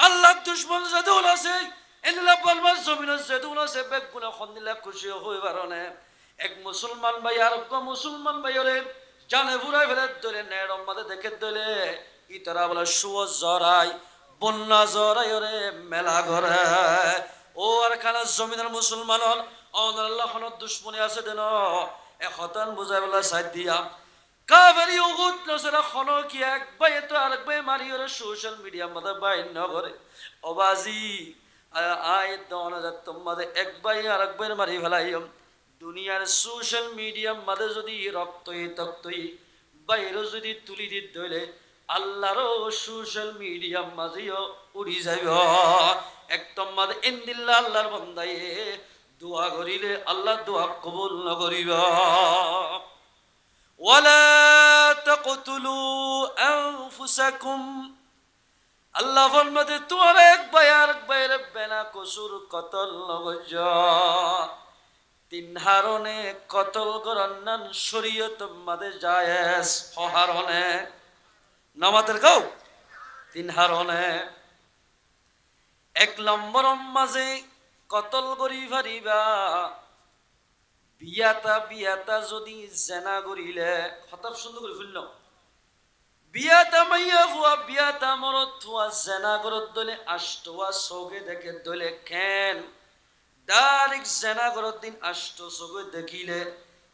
আল্লাহ দুশ্মন যেদুল আছে এনিলা বলবার জমিনের যেদুল আছে বেগুনে খন্দিলা খুশি হই পারনে এক মুসলমান ভাই আর মুসলমান ভাইরে জানে বুড়াই ফেলে ধরে নেড়ম মাঝে দেখে ধরে ইতারা বলে শুয় জরাই বন্যা জরাই ওরে মেলা ঘরে ও আর খানা জমিনের মুসলমান আল্লাহ খনত দুশ্মনী আছে দেন এখতান বুঝাই বলা সাইড দিয়া কাবেরি উহুদ নসরা খনো কি এক ভাই তো আরেক ভাই মারি ওরে সোশ্যাল মিডিয়া মধ্যে বাইর ন করে অবাজি আয় দন তোমাদের এক ভাই আরেক ভাই মারি ফেলাইম দুনিয়ার সোশ্যাল মিডিয়ার মধ্যে যদি রক্তই তক্তই বাইরে যদি তুলি দিত ধরে আল্লাহরও সোশ্যাল মিডিয়ার মাঝেও উড়ি যাইব একদম মাঝে ইন্দিল্লা আল্লাহর বন্দায়ে দোয়া করিলে আল্লাহ দোয়া কবুল ন করিব ওয়ালা তাকতুলু আনফুসাকুম আল্লাহ ফরমাতে তোমার এক ভাই আরেক ভাইয়ের বেনা কসুর কতল নগজ তিন হারণে কতল করান্নান শরীয়ত মাদে জায়েজ হারণে নামাতের গাও তিন হারণে এক নম্বর মাঝে কতল করি ফারিবা বিয়াতা যদি জেনা করিলে হঠাৎ সুন্দর করে ফুলল বিয়াতা মাইয়া ফুয়া বিয়াতা মরত থুয়া জেনা করত দলে আষ্টওয়া চৌকে দেখে দলে খেন ডাইরেক্ট জেনা করত দিন আষ্ট চৌকে দেখিলে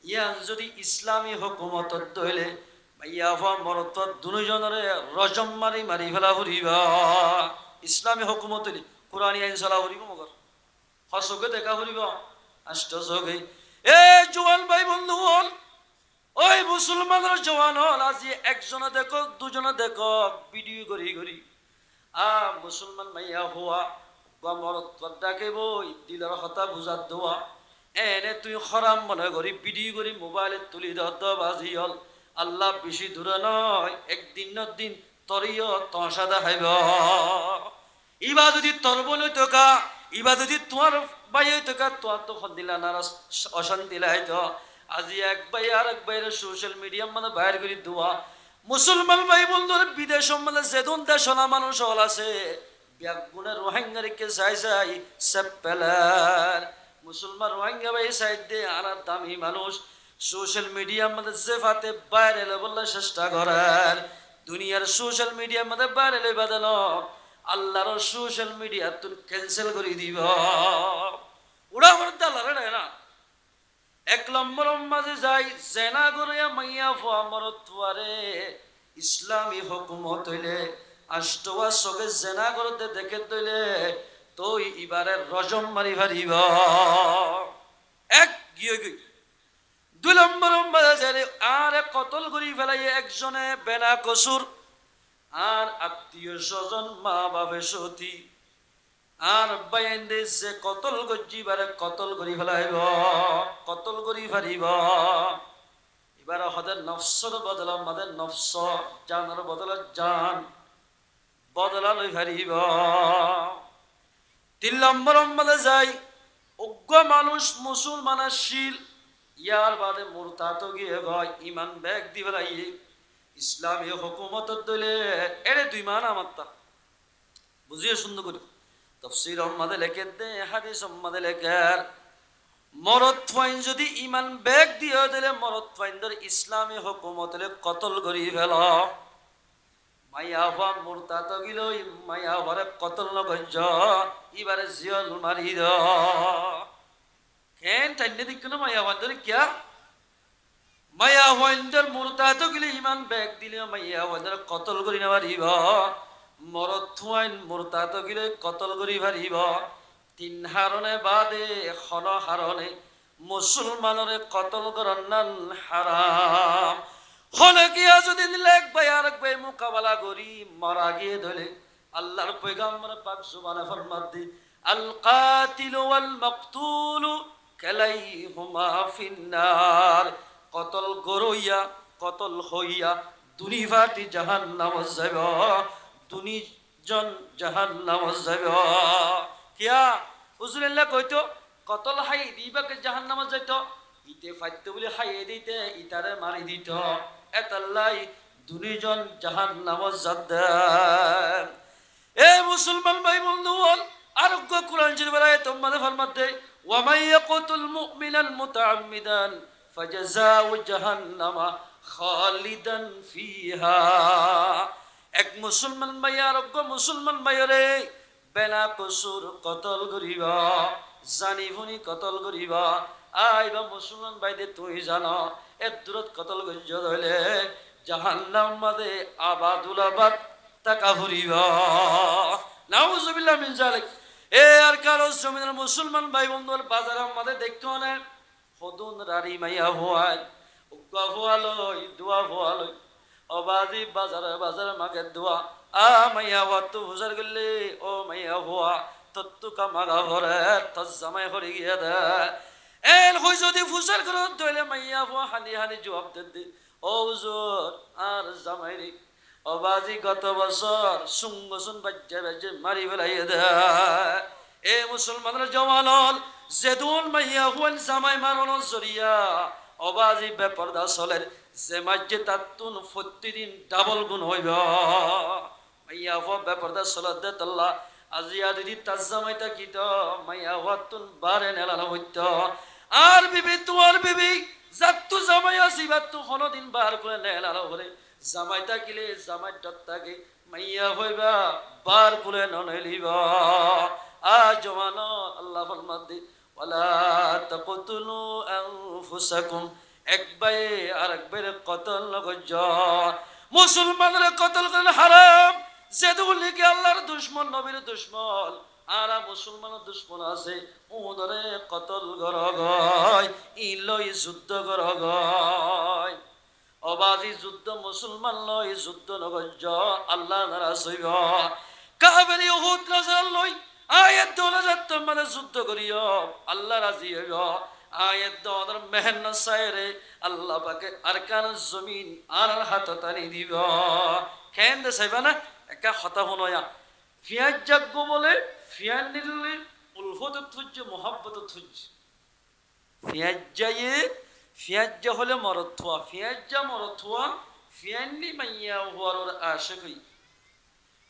ইয়ান যদি ইসলামী হুকুমতত দলে মাইয়া ফুয়া মরত দুজনরে রজম মারি মারি ফেলা ফুরিবা ইসলামী হুকুমত কোরআন আইন চলা ফুরিব মগর হচকে দেখা ফুরিব আষ্ট চৌকে এ জোয়ান ভাই বন্ধু হল ওই মুসলমানের জওয়ান হল আজি একজনে দেখো দুজনে দেখো ভিডিও করি করি মুসলমান মাইয়া হওয়া গমরত ডাকে বই দিলের কথা বুঝাত দেওয়া এনে তুই খরাম মনে করি ভিডিও করি মোবাইলে তুলি বাজি হল আল্লাহ বেশি দূরে নয় একদিনের দিন তরিও তসা দেখাইব ইবা যদি তোর বলে তোকা ইবা যদি তোমার বাইয়ে তোকা তোমার তো দিলা নারাজ অশান্তি লাইতো আজি এক ভাই আর এক ভাইয়ের সোশ্যাল মিডিয়া মানে বাইর করে দেওয়া মুসলমান ভাই বন্ধুর বিদেশ মানে যেদন দেশনা মানুষ হল আছে ব্যাগুনের রোহিঙ্গারিকে যাই যাই সেপ্পেলার মুসলমান রোহিঙ্গা ভাই সাইড দিয়ে আর দামি মানুষ সোশ্যাল মিডিয়া মধ্যে যে ফাতে বাইরে বললে চেষ্টা করার দুনিয়ার সোশ্যাল মিডিয়ার মধ্যে বাইরে বাদল আল্লাহর সোশ্যাল মিডিয়া তুই ক্যান্সেল করে দিব ওরা আমার দালারে না এক নম্বর মাঝে যাই জেনা করিয়া মাইয়া ফুয়া মরতুয়ারে ইসলামী হুকুমত হইলে আষ্টওয়া চকে জেনা করতে দেখে তৈলে তুই এবারে রজম মারি ফারিব এক গিয়ে গই দুই নম্বর মাঝে যাই আর কতল করি ফেলাই একজনে বেনা কসুর আর আত্মীয় স্বজন মা বাপে সতী আর বাইন্দে যে কতল গজিবারে কতল করি ফেলাইব কতল করি ফারিব এবার হদের নফসর বদলা মাদের নফস জানের বদলা জান বদলা লই ফারিব তিন নম্বর মাঝে যাই অজ্ঞ মানুষ মুসলমানের শিল ইয়ার বাদে মুরতাদ গিয়ে গয় ইমান ব্যাগ দি ফেলাই ইসলামী হুকুমত দলে এরে দুই মান আমারটা বুঝিয়ে সুন্দর করে তফসির আহমদে লেখে দে হাদিস আহমদে লেখের মরদ ফাইন যদি ইমান ব্যাগ দিয়ে দিলে মরদ ফাইনদের ইসলামী হুকুমত কতল করি ফেল মাইয়া হওয়া মুরতাদ গিল মাইয়া হওয়ারে কতল নগঞ্জ এবারে জিয়ল মারি দ কেন টাইনে দিক না মাইয়া হওয়ার কিয়া মাইয়া হওয়ার মুরতাদ গিলে ইমান ব্যাগ দিলে মাইয়া হওয়ার কতল করি না পারিব মরদ থুয়াইন মুরতাদ গিলে কতল করি পারিব তিন হারণে বাদে খন হারণে মুসলমানরে কতল করান হারাম হলে গিয়া যদি নিলে এক ভাই আর এক ভাই মোকাবেলা করি মারা গিয়ে ধরে আল্লাহর পয়গম্বর পাক সুবহানাহু ফরমাত দি আল কাতিল ওয়াল মাকতুল কালাইহুমা ফিন্নার কতল গরইয়া কতল হইয়া দুনি ফাটি জাহান্নাম যাইব দুনি জন জাহান্নাম যাইব কিয়া হুজুরাল্লাহ কইতো কতল হাই দিবাকে জাহান্নাম যাইতো ইতে ফাইতে বলে হাইয়ে দিতে ইতারে মারি দিত এতাল্লাই দুনি জন জাহান্নাম যাদ এ মুসলমান ভাই বন্ধু বল আরোগ্য কোরআন শরীফের আয়াত তোমাদের ফরমাতে ওয়া মাই ইয়াকুতুল মুমিনান মুতাআম্মিদান ফাজাযাউ জাহান্নামা খালিদান ফিহা। এক মুসলমান ভাই আরোগ্য মুসলমান ভাইরে বেলা কসুর কতল করিবা জানি ভুনি কতল করিবা আইবা মুসলমান ভাইদে তুই জানো এর দূরত কতল গজ্জ হইলে জাহান্নাম মাদে আবাদুল আবাদ টাকা ভরিবা। নাউজুবিল্লাহ মিন যালিক। এ আর কারো জমিনের মুসলমান ভাই বন্ধুর বাজার আমাদের দেখতে না ফদুন রারি মাইয়া হওয়ায় উগ্গা হওয়ালই দোয়া হওয়ালই অবাজি বাজারে বাজারে মাকে দোয়া আ মাইয়া হওয়া তু হুজার গেলে ও মাইয়া হওয়া তত্তু কামাগা ভরে তোর জামাই হরে গিয়ে দে এল হই যদি ফুসার করে দইলে মাইয়া হওয়া হানি হানি জবাব দে ও হুজুর আর জামাই রে অবাজি গত বছর সুঙ্গসুন বাজ্যে বাজ্যে মারি ফেলাইয়ে দে। এ মুসলমানের জওয়ানল জেদুল মাইয়া হুয়াল জামাই মারণ জরিয়া অবাজি বেপরদা চলের যে মাজ্যে তাতুন প্রতিদিন ডাবল গুণ হইব মাইয়া হুয়া বেপরদা চলত দে তল্লা আজিয়া দিদি তার জামাইটা কিত মাইয়া হুয়াতুন বারে নেলানো হইত আর বিবি তোমার বিবি যাত্তু জামাই আসিবা তু কোনদিন বার করে নেলানো হলে জামাইটা কিলে জামাই দত্তাকে মাইয়া হইবা বার করে ননলিবা। আ জওয়ানো আল্লাহ ফরমাতে ওয়ালা তাকতুলু আনফুসাকুম এক ভাই আরেক ভাইয়ের কতল নগজ মুসলমানের কতল করেন হারাম যেগুলিকে আল্লাহর দুশ্মন নবীর দুশ্মন আর মুসলমানের দুশ্মন আছে ওদরে কতল গরগয় ইলই যুদ্ধ গরগয় অবাজি যুদ্ধ মুসলমান লই যুদ্ধ নগজ আল্লাহ নারাজ হইব কাফের উহুদ নজর লই আয়াত দৌলত তোমাদের যুদ্ধ করিও আল্লাহ রাজি হইব আয়াত দৌলত মেহনত সাইরে আল্লাহ পাকে আরকান জমিন আর হাত টানি দিব খেন দে সাইবা না একা হতা হনয়া ফিয়াজ জাগ্য বলে ফিয়ান নিলে উলফত থুজ মোহাব্বত থুজ ফিয়াজ যায়ে ফিয়াজ্জা হলে মরথুয়া ফিয়াজ্জা মরথুয়া ফিয়ান্নি মাইয়া হওয়ার আশাকই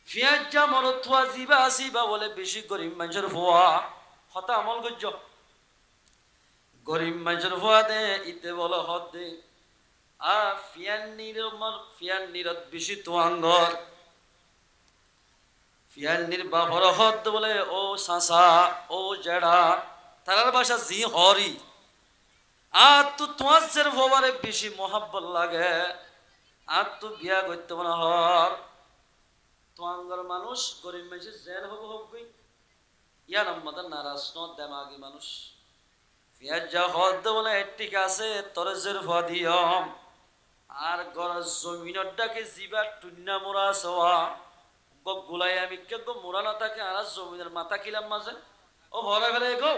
ফিয়াজ্জা মরথুয়া জিবা আসিবা বলে বেশি গরিব মানুষের হওয়া হতা আমল গজ্জ গরিব মানুষের হওয়া দে ইতে বলে হত দে আ ফিয়ান্নির বেশি তোয়াঙ্গর ফিয়ান্নির বাপর হত বলে ও সাসা ও জেড়া তারার ভাষা জি হরি আর তো তোমার যে হবারে বেশি মোহাব্বত লাগে আর তো বিয়া করতে মনে হর তোমার মানুষ গরিব মানুষের জেল হবো হবই ইয়ার আমাদের নারাজ দেমাগি মানুষ পিয়াজ যা হদ বলে ঠিক আছে তোর জের দিয়ম আর গর জমিনের ডাকে জিবার টুন্না মোরা সওয়া গুলাই আমি কে গো মোরা না থাকে আর জমিনের মাথা কিলাম মাঝে ও ভরে ফেলে গো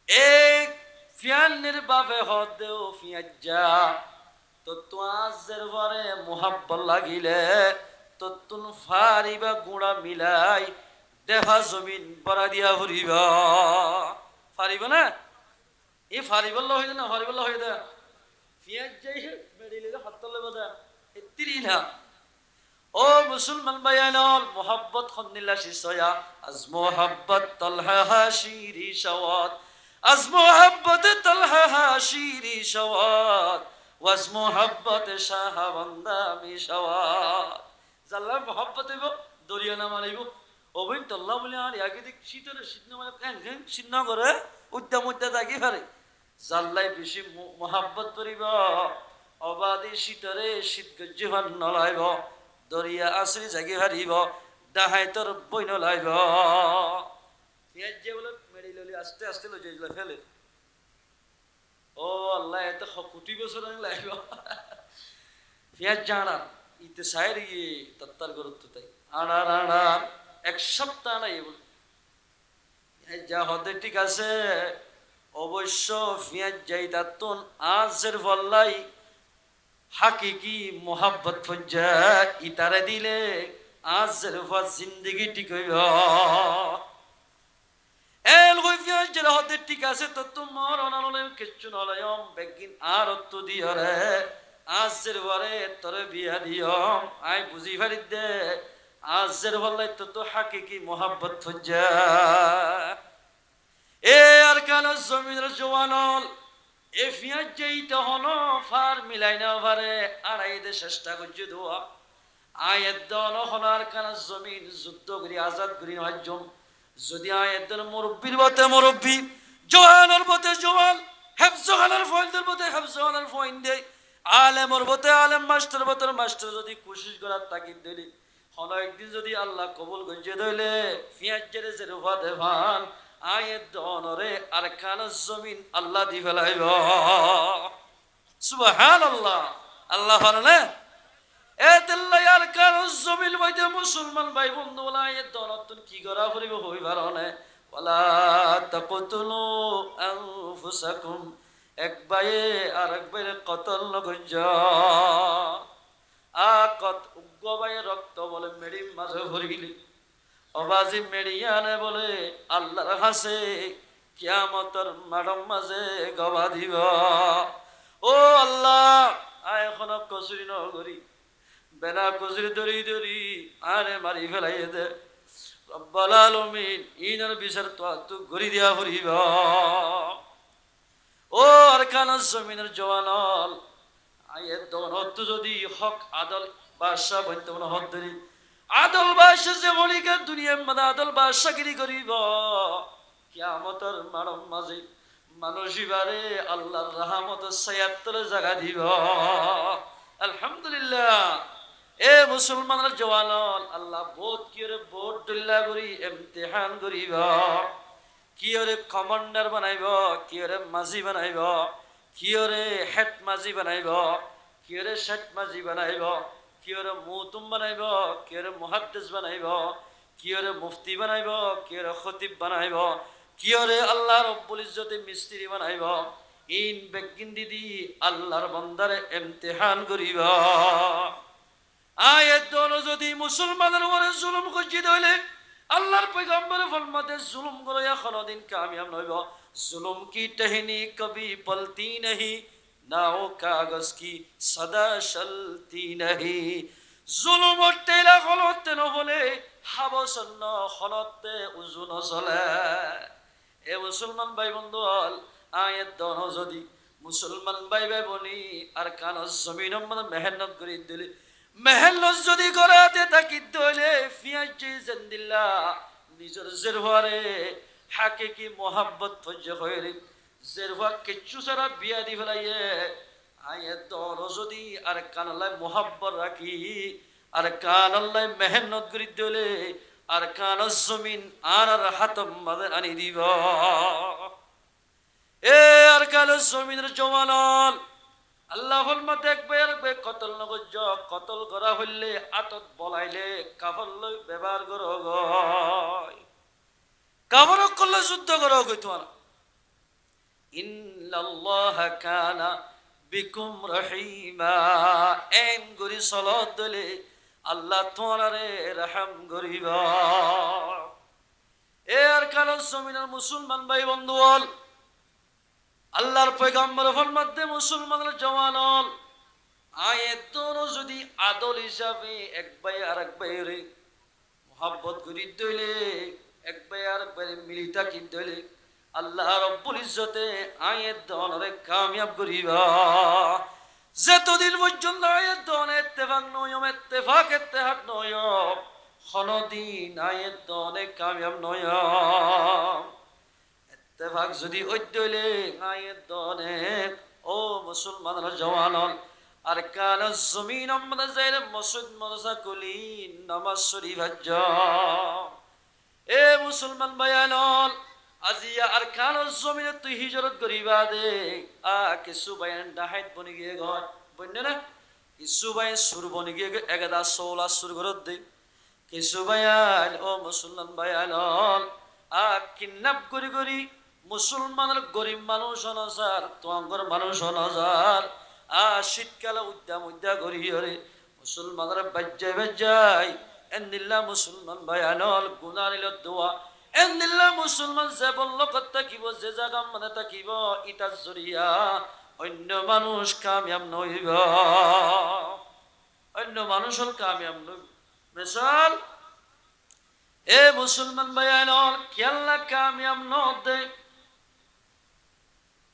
এক ফিয়ান্নির বাপে হদে ও ফিয়াজ্জা তো তোয়াজের পরে মোহাব্বত লাগিলে তো তুন ফারিবা গুড়া মিলাই দেহা জমিন বড়া দিয়া ফুরিবা ফারিব না এই ফারিবল্লা হয়ে না ফারিবল্লা হয়ে দে ফিয়াজ্জাই মেডিলে হাতলে বদা এত্রিলা ও মুসলমান ভাইয়ানল মোহাব্বত খন্দিল্লা শিসয়া আজ মোহাব্বত তলহা হাশিরি শাওয়াত আজ মোহাব্বত তলহা হাশিরি শাওয়াত ওয়াজ মোহাব্বত শাহবান্দা মিশাওয়াত জাল্লার মোহাব্বত হইব দরিয়া না মারিব অবৈন তল্লা বলে আর ইয়াকে দেখ শীতরে শীত না মানে কেন শীত না করে উদ্যম উদ্যা জাগি পারে জাল্লাই বেশি মোহাব্বত করিব অবাধে শীতরে শীত গজ্জিভান নলাইব দরিয়া আসরি জাগি হারিব ডাহাই তোর বই নলাইব পেঁয়াজ যে বলে মেরি ললি আস্তে আস্তে লই যাইলা ফেলে ও আল্লাহ এত কোটি বছর লাইব পেঁয়াজ জানা ইতে সাইর ইয়ে তত্তার গুরুত্ব তাই আড়ার আড়ার এক সপ্তাহ নাই যা হতে ঠিক আছে অবশ্য পেঁয়াজ যাই তাতুন আজের ফল্লাই হাকিকি মোহাব্বত ফজ্জা ইতারে দিলে আজের ফল জিন্দগি ঠিক হইব এল হই পেঁয়াজ যেটা হতে ঠিক আছে তো তোমার অনালে কিচ্ছু নলয়ম বেগিন আর তো দিয়রে আজের পরে তোরে বিয়া দিয়ম আই বুঝি ফারি দে আজের বললাই তো হাকিকি মোহাব্বত হজ্জা এ আর কাল জমিনের জওয়ানল এ ফিয়াজ যেইটা হনো ফার মিলাই না পারে আড়াইতে চেষ্টা করছে দোয়া আয়াত দন হনার কাল জমিন যুদ্ধ করি আজাদ করি হজ্জম যদি আয়াত দন মুরব্বির বতে মুরব্বি জওয়ানের বতে জওয়ান হেফজখানার ফয়েন্দের বতে হেফজখানার ফয়েন দেয় আলেমর বতে আলেম মাস্টার বতে মাস্টার যদি কোশিশ করার তাকিদ দিলি হন একদিন যদি আল্লাহ কবুল গঞ্জে দইলে ফিয়াজ জেরে যে রুফা দেভান আয়াত দনরে আর কাল জমিন আল্লাহ দি ফেলাইব সুবহানাল্লাহ আল্লাহ ফারলে এ তেল্লাই আর কাল জমিন বাইতে মুসলমান ভাই বন্ধু বলা আয়াত দনতুন কি করা করিব হই পারনে ওয়ালা তাকতুলু আনফুসাকুম এক ভাইয়ে আর এক ভাইয়ের কতল নগঞ্জ আকত উগ্র ভাইয়ের রক্ত বলে মেড়ি মাঝে ভরিলি অবাজি মেড়িয়ানে বলে আল্লাহর হাসে কিয়ামতের মাডম মাঝে গবা দিব ও আল্লাহ আয় এখন কচুরি নগরি বেনা কচুরি ধরি ধরি আরে মারি ফেলাই দে রব্বাল আলামিন ইনার বিচার তো গরি দিয়া ফুরিব ও আর কানার জমিনের জওয়ানল আয়ে দনত যদি হক আদল বাদশা বলতে মনে হক ধরি আদল বাদশা যে বলিকে দুনিয়ার মধ্যে আদল বাদশাগিরি করিব কিয়ামতের মানব মাঝে মানুষিবারে আল্লাহর রহমতের ছায়াতলে জায়গা দিব আলহামদুলিল্লাহ এ মুসলমানের জওয়ানল আল্লাহ বহুত কিরে বহুত দল্লা করি ইমতিহান করিব কিরে কমান্ডার বানাইব কিরে মাঝি বানাইব কিরে হেড মাঝি বানাইব কিরে শেঠ মাঝি বানাইব কিরে মুতুম বানাইব কিরে মুহাদ্দিস বানাইব কিরে মুফতি বানাইব কিরে খতিব বানাইব কিরে আল্লাহ রব্বুল ইজ্জতে মিস্ত্রি বানাইব ইন বেগিন দিদি আল্লাহর বান্দারে ইমতিহান করিব আয়াত দন যদি মুসলমানের উপরে জুলুম গজ্জিত হইলে আল্লাহর পয়গম্বরে ফরমাতে জুলুম করে কোনদিন কামিয়াব নইব जुल्म की टहनी कभी पलती नहीं नाव कागज की सदा चलती नहीं जुल्म टेला खलते নহলে হাবসন্ন খলতে উজু নচলে এ মুসলমান ভাই বন্ধু আয়াত দন যদি মুসলমান ভাই ভাই বনি আর কান জমিন মানে মেহনত করে দিলে মেহনত যদি করাতে তাকি দইলে ফিয়াজ জিন্দিল্লাহ নিজের জেরওয়ারে হাকিকি মোহাব্বত ফজ্জ হইরে জেরওয়া কিচ্ছু সারা বিয়া দি ফেলাইয়ে আয়াত দন যদি আর কানাল্লাহ মোহাব্বত রাখি আর কানাল্লাহ মেহনত করে দিলে আর কান জমিন আর হাতম মাদে আনি দিব এ আর কান জমিনের জওয়ানল আল্লাহ ফরমাতে একবার একবার কতল নগজ কতল করা হইলে আতত বলাইলে কাফল লই ব্যবহার করো গয় কাফর করলে যুদ্ধ করো কইতো না ইন্নাল্লাহ কানা বিকুম রহিমা এম গরি সালাত দলে আল্লাহ তোমারে রহম করিব এ আর কাল জমিনের মুসলমান ভাই বন্ধু আল্লাহর পয়গম্বর ফরমাতে মুসলমানের জওয়ানল আয়াত যদি আদল হিসাবে এক ভাই আর এক ভাইয়ের মোহাব্বত করি দইলে এক ভাই আর এক ভাইয়ের মিলিতা কি দইলে আল্লাহ রব্বুল ইজ্জতে আয়াত দনরে কামিয়াব করিবা যতদিন পর্যন্ত আয়াত দন ইত্তেফাক নয় ইত্তেফাক নয় কোনদিন আয়াত দনে কামিয়াব নয় ইত্তেফাক যদি অদ্দলে আয়াত দনে ও মুসলমানরা জওয়ানল আর কান জমিন আমরা যাইলে মসজিদ মাদ্রাসা কলি নামাজ শরীফ হজ এ মুসলমান ভাইয়ানল আজিয়া আর কান জমিনে তুই হিজরত করিবা দে কিছু ভাইয়ান ডাহাইত বনি গিয়ে ঘর বন্য না কিছু ভাই সুর বনি গিয়ে এগাদা সোলা সুর ঘরত দে কিছু ভাইয়ান ও মুসলমান ভাইয়ানল কিডন্যাপ করি করি মুসলমানের গরিব মানুষ অনাজার তোমার মানুষ অনাজার শীতকালে উদ্যা করি হরে মুসলমানের বাজ্যাই এন্দিল্লা মুসলমান ভাইয়ানল গুনা নিল দোয়া এন্দিল্লা মুসলমান যে বলল থাকিব যে জায়গা মানে থাকিব ইটার জরিয়া অন্য মানুষ কামিয়াব নইব অন্য মানুষের কামিয়াব নইব মিসাল এ মুসলমান ভাইয়ানর কেল্লা কামিয়াব নদে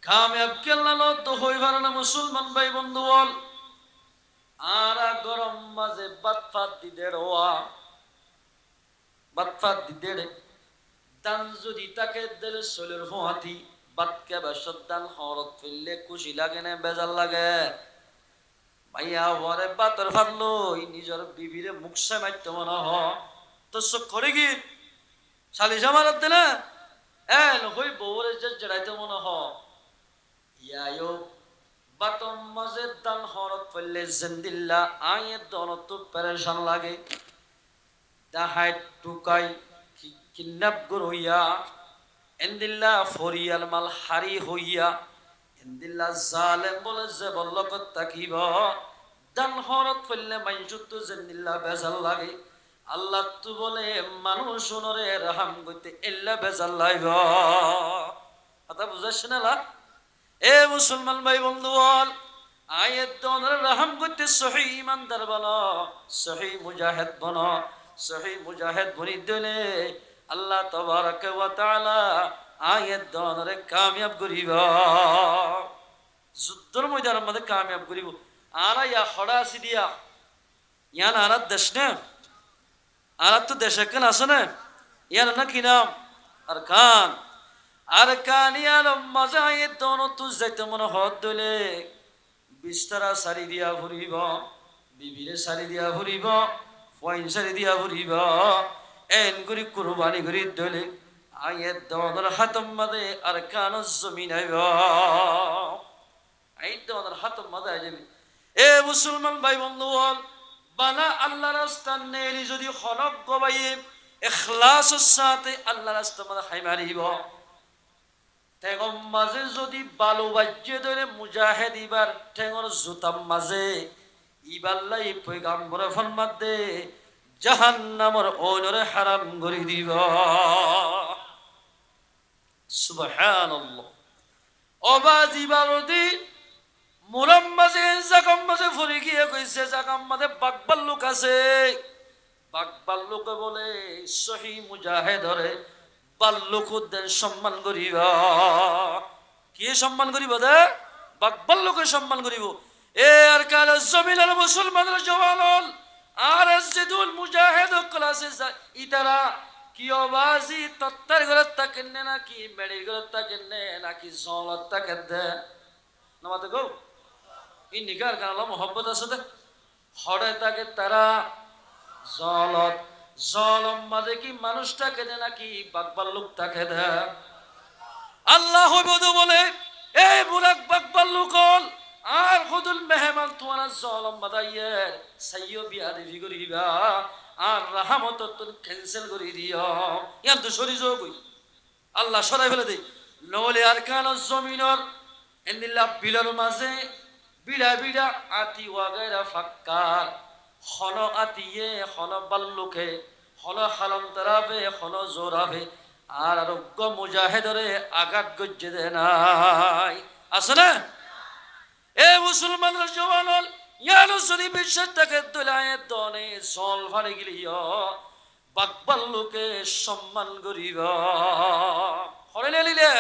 কামিয়াব কেল্লা নদ হই পারে না মুসলমান ভাই বন্ধু বল আরা গরম মাঝে বাতফাত দিতে রোয়া বাতফাত দিতে রে দান যদি তাকে দিলে শৈলের ফোঁহাতি বাতকে বেসর দান হরত ফেললে খুশি লাগে না বেজার লাগে ভাইয়া ওরে বাতর ফাটলো নিজের বিবিরে মুখসে মারতে মনে হ তো চোখ করে কি সালিশা মারাত দিলে হই বউরে যে জড়াইতে মনে হ ইয়ায়ো বাতম মাঝে দান হরত ফেললে জিন্দিল্লা আয়ে দনত পেরেশান লাগে দাহাই টুকাই কিন্নাপ গুর হইয়া এন্দিল্লা ফরিয়াল মাল হারি হইয়া এন্দিল্লা জালেম বলে যে বল্লকত তাকিব দান হরত ফেললে মাইজুত জিন্দিল্লা বেজাল লাগে আল্লাহ তু বলে মানুষ নরে রহম করতে এল্লা বেজাল লাইব কথা বুঝাস না এ মুসলমান ভাই বন্ধু বল আয়াত দনরে রহম করতে সহি ইমানদার বনো সহি মুজাহিদ বনো সহি মুজাহিদ বনি দিলে আল্লাহ তাবারক ওয়া তাআলা আয়াত দনরে কামিয়াব করিব যুদ্ধের ময়দানের মধ্যে কামিয়াব করিব আরা ইয়া খড়া আসি দিয়া ইয়ান আরাত দেশ না আরাত তো দেশে কেন আছে না ইয়ান না কি নাম আর কান ইয়ার মজা আয়াত দন তু যাইতে মনে হদ দলে বিস্তারা সারি দিয়া ঘুরিব বিবিরে সারি দিয়া ঘুরিব পয়েন সারি দিয়া ঘুরিব এন করি কুরবানি করি দলে আয়াত দনের হাতম মাদে আর কান জমিন আইব আয়াত দনের হাতম মাদে আইবি এ মুসলমান ভাই বন্ধু বল বানা আল্লাহর রাস্তা নেলি যদি খলক গবাই ইখলাসের সাথে আল্লাহর রাস্তা মাদে হাই মারিব ঠেঙর মাঝে যদি বালু বাজ্যে ধরে মুজাহিদ ইবার ঠেঙর জুতার মাঝে ইবাল্লাই পয়গাম্বরে ফরমাত দে জাহান্নামর ওনরে হারাম করে দিব সুবহানাল্লাহ অবাজ ইবারদি মুরাম মাঝে জাকাম মাঝে ফরি গিয়ে কইছে জাকাম মাঝে বাকবাল লোক আছে বাকবাল লোক বলে সহি মুজাহিদরে বাল্যকুদের সম্মান করিব কি সম্মান করিব দে বাকবাল্যকে সম্মান করিব এ আর কাল জমিনের মুসলমানের জওয়ান আর জিদুল মুজাহিদ ক্লাসে ইতারা কি অবাজি তত্তার ঘরে থাকেন নাকি মেডির ঘরে থাকেন নাকি জলত থাকেন দে নামাতে গো ই নিগার কালা মোহব্বত আছে দে হড়ে থাকে তারা জলত জলম মাঝে কি মানুষটাকে দে নাকি বাকবাল লোকটাকে দে আল্লাহ হইবদ বলে এই বুলাক বাকবাল লোকল আর খুদুল মেহমান তোমার জলম বাদাইয়ে সাইয়্য বিয়াদি করিবা আর রাহমত তুন ক্যান্সেল করি দিও ইয়ান তো সরি যোগই আল্লাহ সরাই ফেলে দেই নলে আর কান জমিনর এন্দিল্লাহ বিলার মাঝে বিড়া বিড়া আতি ওয়াগাইরা ফাক্কার হন আতিয়ে হন বাল্লুকে হন হালম তারাবে হন জোরাবে আর আরোগ্য মুজাহিদরে আঘাত গজ্জে দে নাই আছে না এ মুসলমানের জওয়ানল ইয়ানো যদি বিশ্বাস থাকে দলায়ে দনে জল ভারে গিলিও বাকবাল্লুকে সম্মান করিব হরে লিলে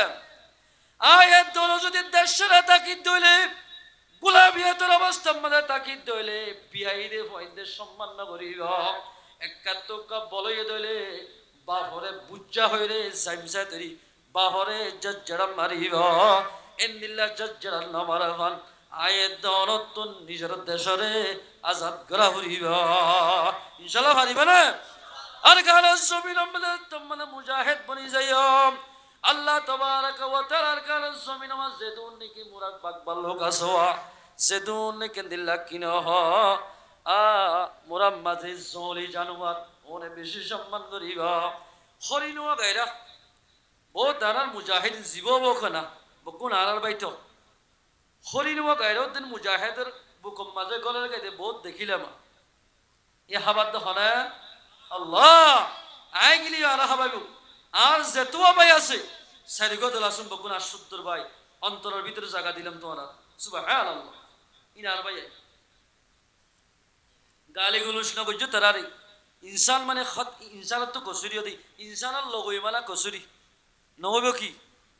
আয়াত দল যদি দেশরা তাকি দলে গোলাবিয়াতের অবস্থা মধ্যে তাকি দলে বিয়াইরে ফয়দের সম্মান না করিব একাত্তকা বলয়ে দলে বাহরে বুজ্জা হইরে জামজা তরি বাহরে জজ্জড়া মারিব এন্দিল্লা জজ্জড়া না মারাবান আয়াত দনতুন নিজের দেশরে আজাদ করা হইব ইনশাআল্লাহ পারিবা না আর কাল জমিন মধ্যে তোমরা মুজাহিদ বনি যাইও আল্লাহ তাবারাক ওয়া তাআলার কাল জমিন মাঝে দুন কি মুরাদ বাকবাল লোক আসওয়া সেদুন কেন্দিল্লা কিনো হ মুরাদ মাঝে জলি জানুয়ার ওনে বেশি সম্মান করিবা হরিনুয়া গায়রা ও তারার মুজাহিদ জীব বকনা বকুন আলার বাইতো হরিনুয়া গায়রা দিন মুজাহিদের বুকম মাঝে গলের গাইতে বহুত দেখিলাম এ হাবাদ হনা আল্লাহ আই গিলি আর হাবাইবু আর যেতুয়া ভাই আছে সারিগদল আসুন বকুন আশুদ্দর ভাই অন্তরের ভিতরে জায়গা দিলাম তোমরা সুবহানাল্লাহ ইনার ভাই গালি গুলো শুনা বুঝছো তারারে ইনসান মানে ইনসানত তো কচুরিও দি ইনসানের লগই মালা কচুরি নহব কি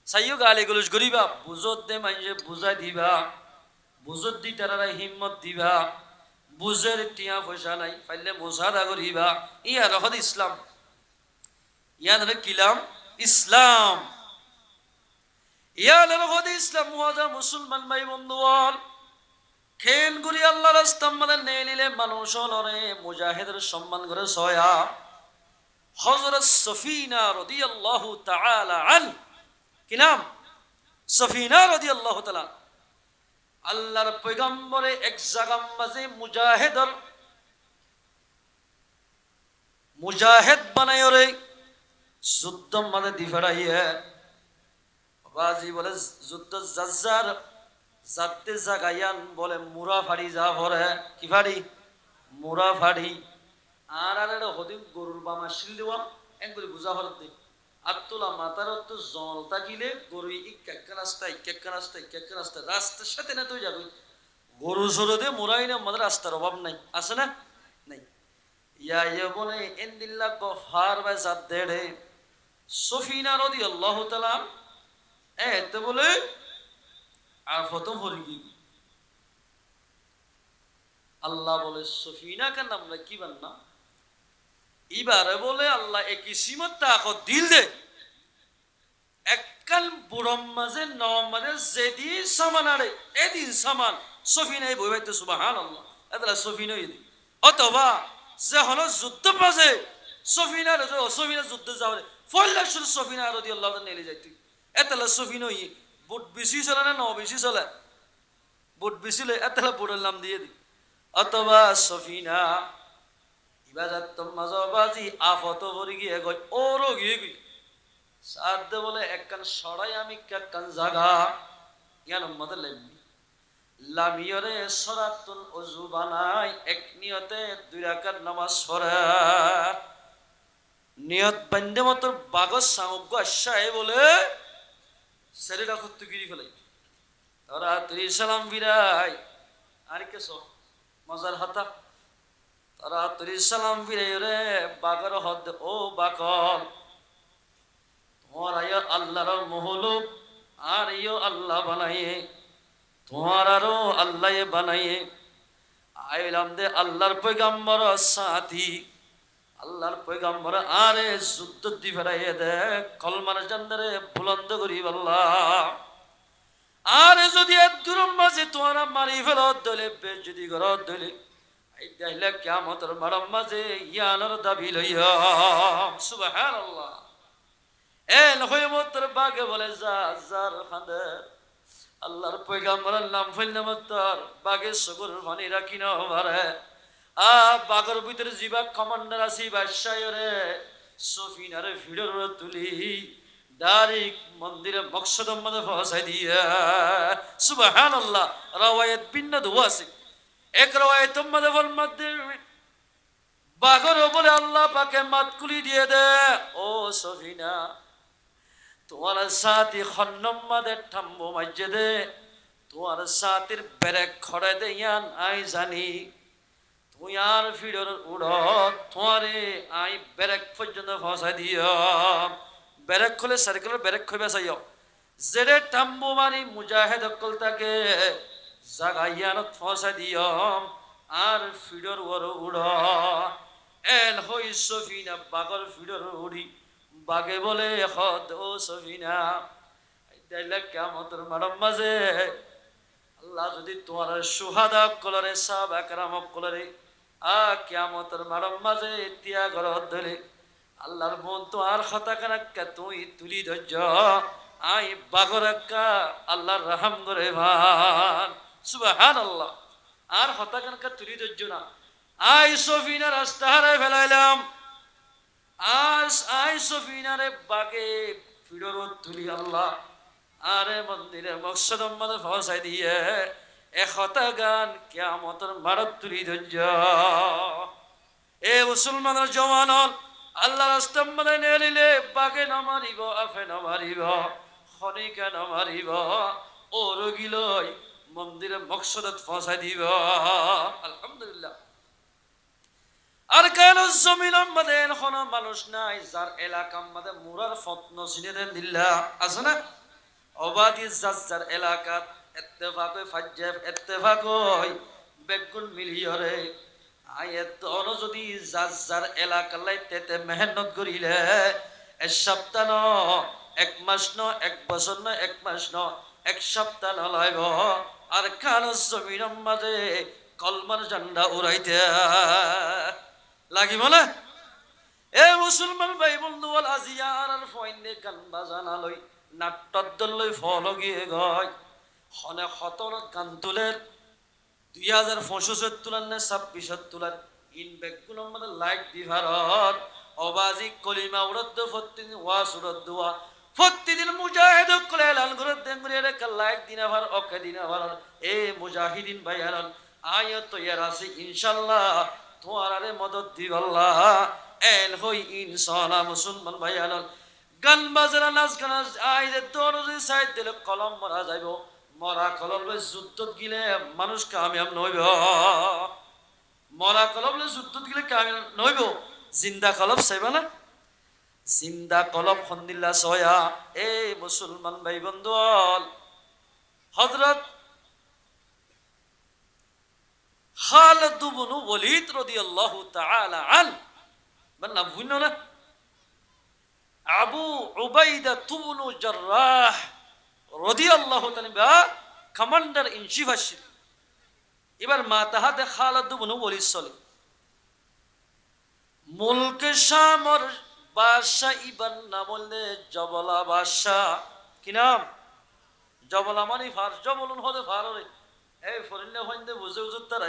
চাইও গালি গলুজ করিবা বুঝত দে মানুষে বুঝাই দিবা বুঝত দি তারা হিম্মত দিবা বুঝের টিয়া পয়সা নাই পাইলে মোজাদা করিবা ইয়ার হদ ইসলাম ইয়ার কিলাম ইসলাম ইয়ার হদ ইসলাম মহাজা মুসলমান ভাই বন্ধুয়াল খেল গুলি আল্লাহ রাস্তা আমাদের নিয়ে নিলে মানুষ লড়ে মুজাহিদের সম্মান করে সয়া হযরত সফিনা রাদিয়াল্লাহু তাআলা আন কি নাম সফিনা রাদিয়াল্লাহু তাআলা আল্লাহর পয়গম্বরে এক জায়গার মাঝে মুজাহিদ বানায় রে যুদ্ধ মানে দিফাড়াইয়ে বাজি বলে যুদ্ধ জাজ্জার যাতে জাগায়ান বলে মুরা ফাড়ি যা ভরে কি ফাড়ি মুরা ফাড়ি আর হদিন গরুর বামা শিল দেওয়া একগুলি বুঝা হরত দিই আত্মলা মাতার তো জল থাকিলে গরু ইক্কা রাস্তা রাস্তার সাথে না তুই যাবি গরু সরো দিয়ে মোরাই না আমাদের রাস্তার অভাব নাই আছে না নাই ইয়া বলে এন্দিল্লা গফার বা জাত দেড়ে সফিনা রাদিয়াল্লাহু তাআলা এতে বলে আর প্রথম হরিগি আল্লাহ বলে সফিনা কেন নাম কি বান্না এবারে বলে আল্লাহ একই সীমত তাকত দিল দে এককাল বুড়ম মাঝে নম মাঝে যেদিন সামান আরে এদিন সামান সফিনাই বই বাইতে সুবহানাল্লাহ এতলা সফিনা ইদি অথবা যে হলো যুদ্ধ পাশে সফিনা যুদ্ধ যাবে ফল্লা শুরু সফিনা রাদিয়াল্লাহু তাআলা নেলে যাইতি এতলা সফিনা ই বুট বেশি চলে না বেশি চলে বুট বেশি লে এতলা বুড়ের নাম দিয়ে দি অথবা সফিনা ইবাদত মাঝবাজি আফত ভরি গিয়ে গই ওরও গিয়ে গই সাদ বলে একখান সরাই আমি একখান জাগা জ্ঞান মত লেমনি লামিয়রে সরাতুল ওযু বানাই এক নিয়তে দুই রাকাত নামাজ পড়া নিয়ত বন্ধে মত বাগস সামগ্য আশায় বলে শরীর খত্তু গিরি ফেলাই তোরা তুই সালাম বিরাই আর কে সো মজার হাতা তারা তুই সালাম বিরাই রে বাগর হদ ও বাকল তোমার আয় আল্লাহর মহলুক আর ইয়ো আল্লাহ বানাইয়ে তোমার আরো আল্লাহ বানাইয়ে আইলাম দে আল্লাহর পয়গম্বর সাথী আল্লাহর পয়গম্বর আরে যুদ্ধ দি ফেরাইয়ে দে কলমার জান্নারে বুলন্দ করি আল্লাহ আরে যদি দূরম মাঝে তোমারা মারি ফেল দলে যদি ঘর দলে এই দেখলে কিয়ামতের মারম মাঝে ইয়ানোর দাবি লইয়া সুবহানাল্লাহ এ নহয়মতের বাগে বলে যা যার খান্দে আল্লাহর পয়গম্বরের নাম ফেললে মতর বাগে সগর পানি রাখি না পারে বাগর ভিতরে জিবা কমান্ডার আছি বাদশাহরে সফিনারে ভিড়র তুলি ডাইরেক্ট মন্দিরে মকসদম মধ্যে পৌঁছাই দিয়া সুবহানাল্লাহ রওয়ায়াত ভিন্ন দুয়া আছে এক রওয়ায়াত মধ্যে ফরমাতে বাগর বলে আল্লাহ পাকে মাতকুলি দিয়ে দে ও সফিনা তোমার সাথী খন্নম মধ্যে ঠাম্বো মাইজে দে তোমার সাথীর বেরেক খড়ে দে ইয়ান আই জানি তুই আর ফিডর উড় তোমারে আই বেরেক পর্যন্ত ফসাই দিও বেরেক খুলে সার্কেলের বেরেক খুঁজে চাইও যেরে টাম্বু মারি মুজাহিদ অকল তাকে জাগাইয়ানত ফসাই দিও আর ফিডর ওর উড় এল হই সফিনা বাগর ফিডর উড়ি বাগে বলে হদ ও সফিনা তাইলে কিয়ামতের মারম মাঝে আল্লাহ যদি তোমার সুহাদা কলরে সাহাবা کرام কলরে কিয়ামতের মারম মাঝে তিয়া ঘর ধরে আল্লাহর মন তো আর খতা কানাক্কা তুই তুলি ধৈর্য আই বাগরাক্কা আল্লাহর রহম করে ভান সুবহানাল্লাহ আর খতা কানাক্কা তুলি ধৈর্য না আই সফিনা রাস্তা হারাই ফেলাইলাম আই সফিনারে বাগে ফিডর তুলি আল্লাহ আরে মন্দিরে মকসদম মধ্যে পৌঁছাই দিয়ে একতা গান কিয়ামতের মারত তুলি ধৈর্য এ মুসলমানের জওয়ানল আল্লাহ রাস্তার মধ্যে নেলিলে বাগে নামারিব আফে নামারিব খনিকা নামারিব ও রগিলই মন্দিরে মকসদত পৌঁছাই দিব আলহামদুলিল্লাহ আর কেন জমিন আমাদের এখন মানুষ নাই যার এলাকা আমাদের মুরার ফতন চিনে দেন দিল্লা আছে না অবাধি যার এলাকাত ইত্তেফাক ফাজ্জাব ইত্তেফাক বেগুন মিলিয়রে আয়াত অনো যদি যার এলাকা লাইতে মেহনত করিলে এক সপ্তাহ ন এক মাস ন এক বছর ন এক মাস ন এক সপ্তাহ ন লাইব আর কান জমিন মাঝে কলমার ঝান্ডা উড়াইতে লাগিব না এ মুসলমান ভাই বন্ধু বল আজিয়া আর ফয়নে গান বাজানা লই নাট্যদল লই ফল গিয়ে গয় হনে খতনত গান তুলের 2065 তুলার নে 26 তুলার ইন বেগুন মানে লাইক দিভারত অবাজি কলিমা উড়দ ফত্তিন ওয়াস উড়দ দুয়া ফত্তিদিন মুজাহিদ কলে এলান করে দেন করে রে লাইক দিনা ভার ওকে দিনা ভার এ মুজাহিদিন ভাইয়ান আয়াত ইয়ার আছে ইনশাআল্লাহ তোমারে মদদ দিব আল্লাহ এল হই ইনসানা মুসলমান ভাইয়ান গান বাজনা নাচ গান আইরে তোর যদি সাইড দিলে কলম মারা যাইব মরা কলম লই যুদ্ধত গিলে মানুষ কামিয়াব নইব মরা কলম লই যুদ্ধত গিলে কামিয়াব নইব জিন্দা কলম চাইবা না জিন্দা কলম খন্দিল্লা সয়া এ মুসলমান ভাই বন্ধু হযরত খালিদ ইবনে ওয়ালিদ রাদিয়াল্লাহু তাআলা আন বলনা বুঝনো না আবু উবাইদা ইবনে জাররাহ রাদিয়াল্লাহু তাআলা কমান্ডার ইন চিফ আসিল এবার মাতাহাতে খালিদ ইবনে ওয়ালিদ চলে মুলকে শামর বাদশা ইবন নামলে জবলা বাদশা কি নাম জবলা মানে ফার জবলন হতে ফাররে এই ফরিনে হইন্দে বুঝে বুঝে তারা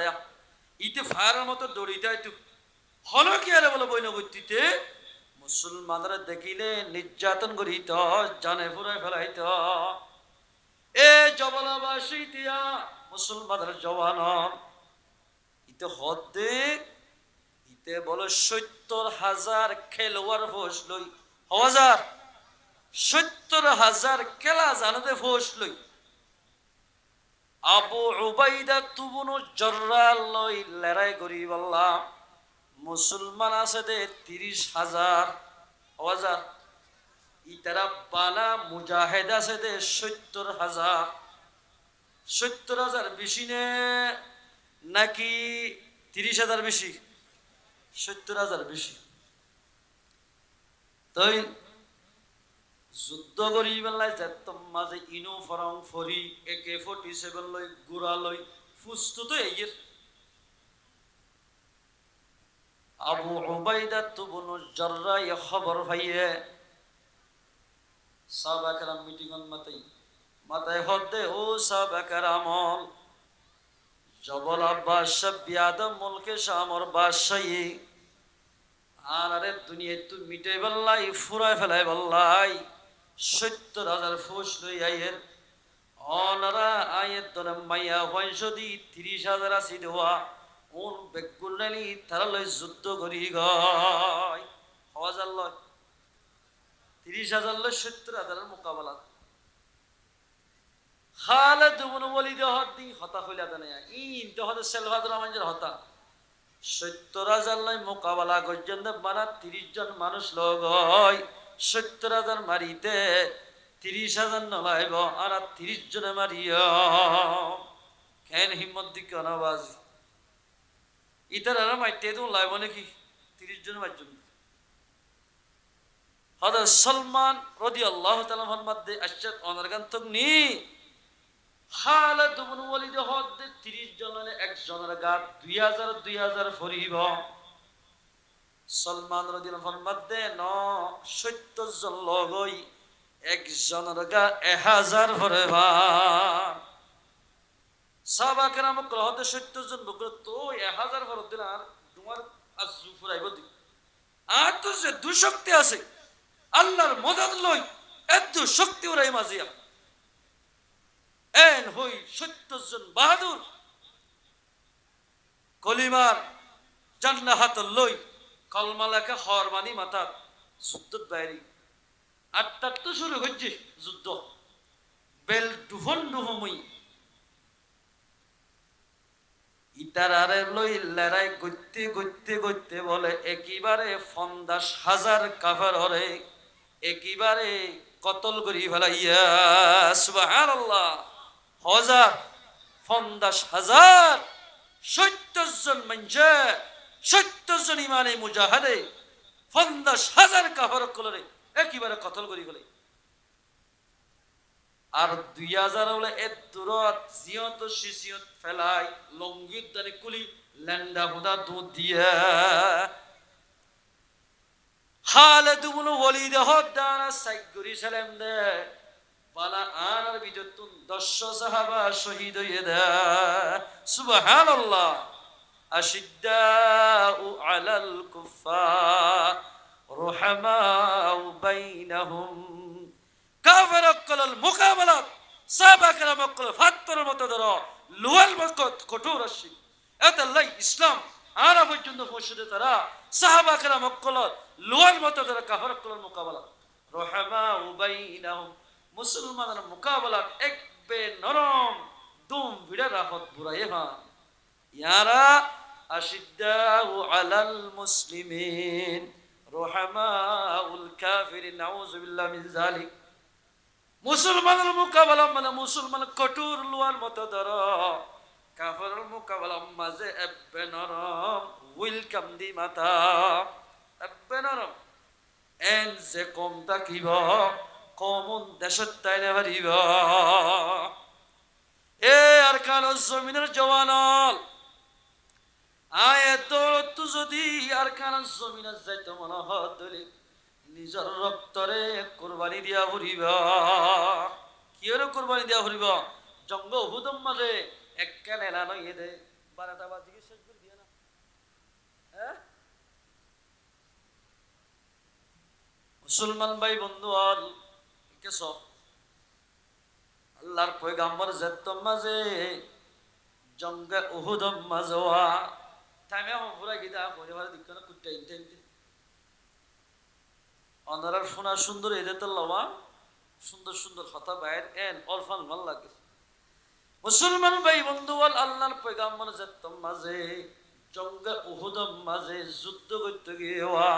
ইতে ফারের মতো দড়িতে আইতু হলো কি আরে বলে বইন গতিতে মুসলমানরা দেখিলে নির্যাতন করিত জানে ফুরাই ফেলাইত এ জবলা বাসী দিয়া মুসলমানরা জওয়ান ইতে হদে ইতে বলে 70,000 খেলোয়াড় ফৌজ লই 70,000 খেলা জানাতে ফৌজ লই আবু উবাইদা ইবনে জাররাহ লই লড়াই করি বললা মুসলমান আছে দে 30,000 ইতারা বালা মুজাহিদ আছে দে 70,000 বেশি নে নাকি 30,000 বেশি 70,000 বেশি তাই যুদ্ধ করি বেলায় যেতম মাঝে ইনো ফরং ফরি AK-47 লই গুড়া লই ফুস্তু তো এর আবু উবাইদা ইবনে জাররাহ খবর পাইয়ে সাহাবা کرام মিটিং মাথায় হদে ও সাহাবা کرام জবল আব্বাস বিয়াদম মুলকে শামর বাদশাহী আরে দুনিয়া তু মিটাই বললাই ফুরাই ফেলাই বললাই 70,000 ফৌজ লই আইয়ের অনারা আয়ের ধরে মাইয়া হয়সদি 30,000 আসি দেওয়া ওন বেগুনালি তারা লই যুদ্ধ করি গয় 1,000 লয় 30,000 লয় 70,000 মোকাবেলা খালিদ ইবনে ওয়ালিদ হদি হতা হইলা জানে ইন তো হদে সেলভাদর আমাদের হতা 70,000 লয় মোকাবেলা করছেন বানা 30 জন মানুষ লোক হয় 70,000 মারিতে 30,000 নলাইব আর 30 জনে মারিও কেন হিম্মত দিকে আওয়াজ ইতারা মাইতে তো লাইব নাকি 30 জন মারজন হযরত সালমান রাদিয়াল্লাহু তাআলা ফরমাতে আশাদ অনারগান তগনি খালিদ ইবনে ওয়ালিদ হদে 30 জনের একজনের গা 2000 ফরিব সালমান রাদিয়াল্লাহু ফরমাতে ন 70 জন লগই একজনের গা 1000 ফরেবা সাহাবা کرام গ্রহতে 70 জন লোক তো 1000 ফর দিন আর তোমার আজু ফুরাইব দি আর তো যে দুশক্তি আছে আল্লাহর মদদ লই এত শক্তি ওরাই মাজিয়া এন হই 70 জন বাহাদুর কলিমার জান্নাহ হাত লই কলমা লেখা হরমানি মাতা যুদ্ধত বাইরি আটটা তো শুরু হচ্ছে যুদ্ধ বেল দুফন দুফমই ইতারারে লই লড়াই করতে করতে করতে বলে একেবারে 50,000 কাফের হরে একেবারে কতল করি ফেলাইয়া সুবহানাল্লাহ। হাজার 50,000 70 জন মানুষে 70 জন ইমানে মুজাহিদে 50,000 কাফের কলরে একেবারে কতল করি ফেলে। আর 2000 হলে এর দূরত জিয়ত শিশিয়ত ফেলাই লঙ্গিত দানি কুলি ল্যান্ডা হুদা দুধ দিয়া খালেদ ইবনে ওয়ালিদ হদানা সাইগুরি সালাম দে বালা আর বিজতুন 10 সাহাবা শহীদ হয়ে দে সুবহানাল্লাহ। আশিদ্দাউ আলাল কুফার রুহামাউ বাইনাহুম কাফের অকলল মোকাবেলাত সাহাবা কেরাম অকল ফাত্তর মতো ধরো লোয়াল মকত কঠোর আসি এতে লাই ইসলাম আরা পর্যন্ত পৌঁছতে তারা সাহাবা কেরাম অকল লোয়াল মতো ধরো কাফের অকলল মোকাবেলা রহমা উবাইনাহুম মুসলমানের মোকাবেলা একবে নরম দুম ভিড়া রাহত বুড়াই হন ইয়ারা আশিদ্দাউ আলাল মুসলিমিন রহমাউল কাফিরিন নাউযু বিল্লাহি মিন যালিক। মুসলমানের মোকাবেলা মানে মুসলমান কঠোর লোয়ার মতো ধর কাফেরের মোকাবেলা মাঝে এব্বে নরম ওয়েলকাম দি মাতা এব্বে নরম এন যে কম থাকিব কমন দেশত তাইনে পারিব এ আর কান জমিনের জওয়ানল আয়ে দৌলত যদি আর কান জমিনের যাইতে মনে হদলি নিজের রক্তরে কোরবানি দিয়া ফুরিব। কিয়রে কোরবানি দিয়া ফুরিব? জঙ্গ উহুদম মাঝে একটা নেলা নইয়ে দে 12টা বাজিকে শেষ করে দিয়ে না হ্যাঁ মুসলমান ভাই বন্ধু হল কেস আল্লাহর পয়গাম্বর যেতম মাঝে জঙ্গে উহুদম মাঝোয়া টাইমে পুরা গিদা পরিবার দিকে না কুট্টা ইনতে অনারার শোনা সুন্দর এদের তো লওয়া সুন্দর সুন্দর কথা বাইর এন অরফান ভাল লাগে মুসলমান ভাই বন্ধু বল আল্লাহর পয়গাম্বর যেতম মাঝে জঙ্গে উহুদম মাঝে যুদ্ধ করতে গিয়েওয়া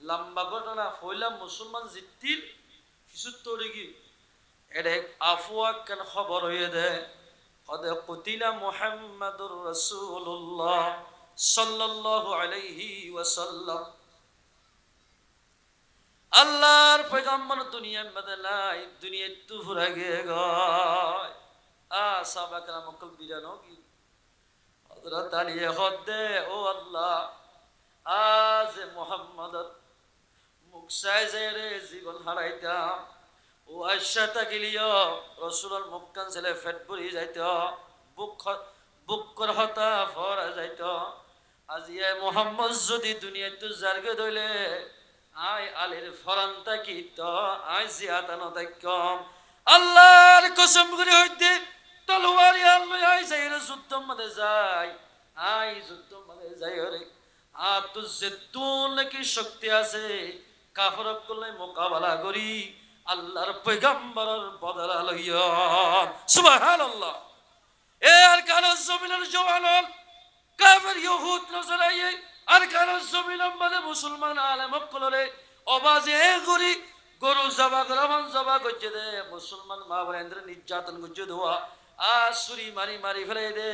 লম্বা ঘটনা হইলা মুসলমান জিতিল কিছু তরে কি এটা আফওয়া কেন খবর হয়ে দেয় কদ কুতিলা মুহাম্মাদুর রাসূলুল্লাহ সাল্লাল্লাহু আলাইহি ওয়াসাল্লাম। আল্লাহর পয়গম্বর দুনিয়ার মধ্যে নাই দুনিয়া তু ফুরা গিয়ে গয় সাহাবা কেরাম মকল বিরানো কি হযরত আলী হদে ও আল্লাহ আজ মুহাম্মদর মুখ সাইজেরে জীবন হারাইতাম ও আয়সা তাকিলিও রাসূলের মুখ কান ছেলে ফেট পড়ি যাইত বুক কর হতা ফরা যাইত আজ ইয়ে মুহাম্মদ যদি দুনিয়াতে জারগে দইলে আই আলীর ফরান্তা কি তো আই জিয়াতানো তাইকম আল্লাহর কসম করে হইতে তলোয়ার আল্লাহ আই যাইরে যুদ্ধ মধ্যে যাই আই যুদ্ধ মধ্যে যাই রে আত যেতুন কি শক্তি আছে কাফরক করলে মোকাবেলা করি আল্লাহর পয়গম্বরের বদলা লইয়া সুবহানাল্লাহ। এ আর কান জমিনের জওয়ান কাফের ইহুদ নজরাই আর কান জমিনের মধ্যে মুসলমান আলেম কলরে অবাজে করি গরু জবা গ্রামান জবা গজ্জে দে মুসলমান মা বলেন্দ্র নির্যাতন গজ্জে দেওয়া আসুরি মারি মারি ফেলে দে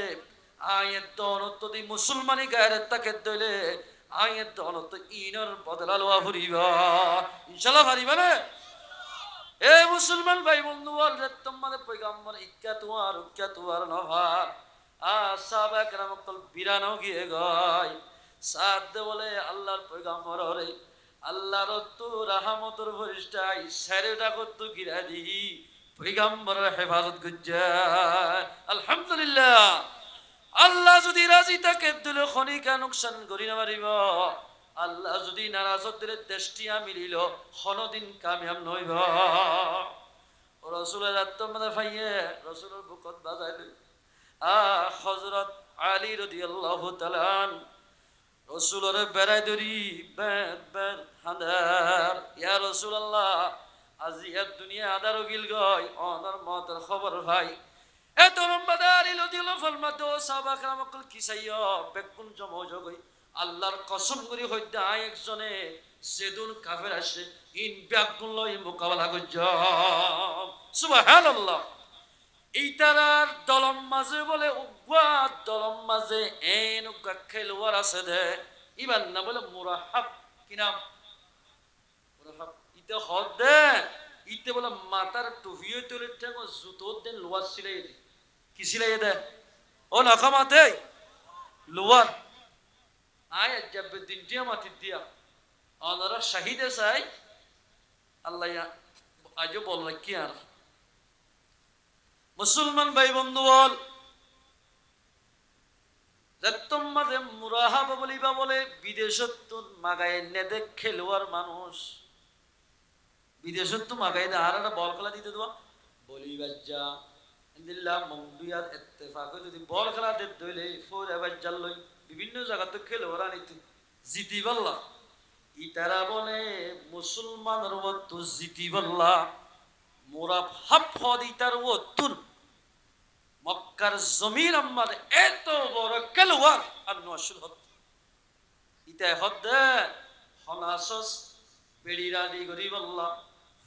আয়ের দনত দি মুসলমানি গায়ের তাকে দইলে আয়ের দনত ইনর বদলা লওয়া ফুরিবা ইনশাআল্লাহ পারিবা না। এ মুসলমান ভাই বন্ধু বল তোমাদের পয়গম্বর ইক্কা তুয়ার নভার সাহাবা কেরাম কল বিরানো গিয়ে গয় সাদ বলে আল্লাহর পয়গম্বর রে আল্লাহর তো রাহমতের ফেরেশতাই সারেটা কত গিরা দি পয়গম্বরের হেফাজত করছে আলহামদুলিল্লাহ। আল্লাহ যদি রাজি থাকে দিলে খনিকা নুকসান করি না পারিব আল্লাহ যদি নারাজত দিলে দেশটিয়া মিলিল কোনদিন কামিয়াব নইব। রসুলের আত্মমাদা ফাইয়ে রসুলের বুকত বাজাইল হযরত আলী রাদিয়াল্লাহু তাআলা রসুলের বেড়াই ধরি বেদ বেদ হাদার ইয়া রাসূলুল্লাহ আজি এর দুনিয়া আদার গিল গয় অনার মতের খবর ভাই এত লম্বাদারি লদিল ফলমাদ সাহাবা کرام কল কিসাইয়া বেকুন জমজগই আল্লাহর কসম করি হইতা একজনে যেদুন কাফের আসে ইন বেকুন লই মোকাবেলা করজ সুবহানাল্লাহ। ইতারার দলম মাঝে বলে উগ্রা দলম মাঝে এন উগ্রা খেলোয়াড় আছে দে ইবার না বলে মুরাহাব কি নাম মুরাহাব ইতে হদ দে ইতে বলে মাথার টুপিও তুলে ঠেঙ্গো জুতো দেন লোয়ার সিলাই দে কি সিলাই দে ও নাকামাতে লোয়ার আয় যাবে দিন দিয়া মাটি দিয়া অনারা শাহিদে চাই আল্লাহ আজও বল কি আর মুসলমান ভাই বন্ধু বল মাঝে মুরাহাব বলিবা বলে বিদেশত মাগায় নেদে খেলোয়ার মানুষ বিদেশত মাগাই দে আর একটা বল খেলা দিতে দেওয়া বলিবার যা দিল্লাহ মন্দিয়ার ইত্তেফাক যদি বল খেলা দে দইলে ফোর এবার জাল্লই বিভিন্ন জায়গাতে খেলোয়ার আনিতে জিতি বললা ইতারা বলে মুসলমানের মতো জিতি বললা মোরা হাফ হদ ইতার ওতুর মক্কার জমির আম্মার এত বড় খেলোয়াড় আর নশুল হদ ইতাই হদ হনাসস বেড়িরা দি গরিব আল্লাহ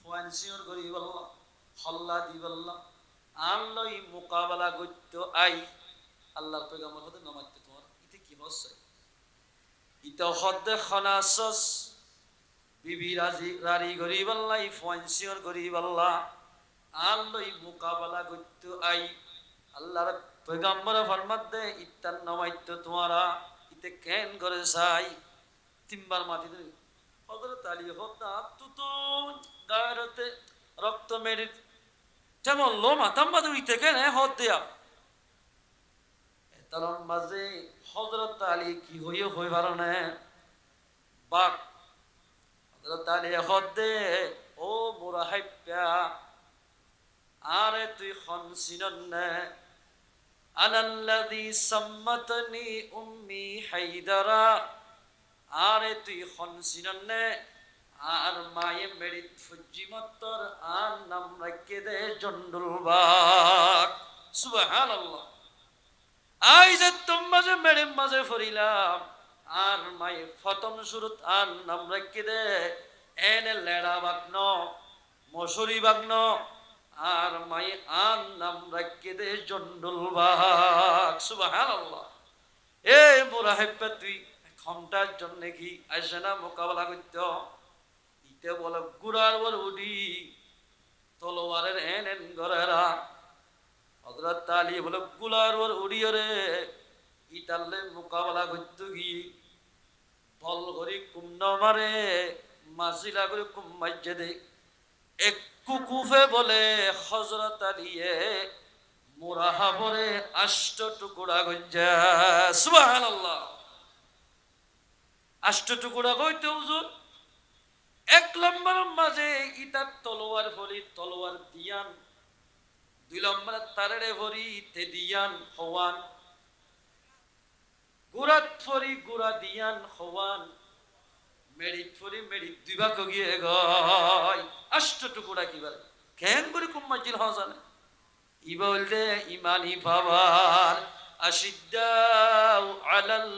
ফুয়ানসিওর গরিব আল্লাহ হল্লা দিব আল্লাহ আল্লাহ মোকাবেলা করতে আই আল্লাহর পয়গম্বর হতে নমাইতে তোমার ইতে কি হচ্ছে ইতা হদ হনাসস বিবি রাজি রারি গরিব আল্লাহ ফুয়ানসিওর গরিব আল্লাহ আল্লাহ মোকাবেলা করতে আই আল্লাহর পয়গম্বর ফরমাত দে ইত্তান নমাইত তোমারা ইতে কেন করে চাই তিনবার মাটি দে হযরত আলী হত্যা তো গায়রতে রক্ত মেরে যেমন লো মাতাম বাদে ইতে কেন হদ দেয়া তার মাঝে হযরত আলী কি হইও হই পারো না বাক হযরত আলী হদ দে ও মুরাহিবা আরে তুই খনসিনন না আনাল্লাযী সাম্মাতনি উম্মি হায়দারা আরে তুই খনসিনন না আর মায়ে মেরি ফুজিমতর আর নাম রাখে দে জন্ডুল বাক সুবহানাল্লাহ। আই যে তোম মাঝে মেরে মাঝে ফরিলাম আর মায়ে ফতম শুরুত আর নাম রাখে দে এনে লেড়া বাগন মশুরি বাগন আর মাই আন নাম রাখে দে জন্ডুল বাগ সুবহানাল্লাহ। এ মুরাহিবা তুই ক্ষমতার জন্য কি আসে না মোকাবেলা করতে ইতে বলে গুড়ার বল উডি তলোয়ারের এন এন গরেরা হযরত আলী বলে গুলার বল উড়িয়ে রে ইতালে মোকাবেলা করতে গিয়ে বল ঘড়ি কুম্ন মারে মাসিলা করে কুম মাইজে দে এক কুকুফে বলে হযরত আলীয়ে মুরাহাবরে আষ্ট টুকুরা গঞ্জা সুবহানাল্লাহ। আষ্ট টুকুরা কইতে হুজুর এক নম্বর মাঝে ইতার তলোয়ার ভরি তলোয়ার দিয়ান দুই নম্বর তারেরে ভরি তে দিয়ান হওয়ান গুড়াত ভরি গুড়া দিয়ান হওয়ান মেড়ি ফরি মেড়ি দুই ভাগ গিয়ে গয় আষ্ট টুকুরা কিবার কেন করে কুম্মাজিল হওয়া জানে ই বলতে ইমানি বাবার আশিদ্দাউ আলাল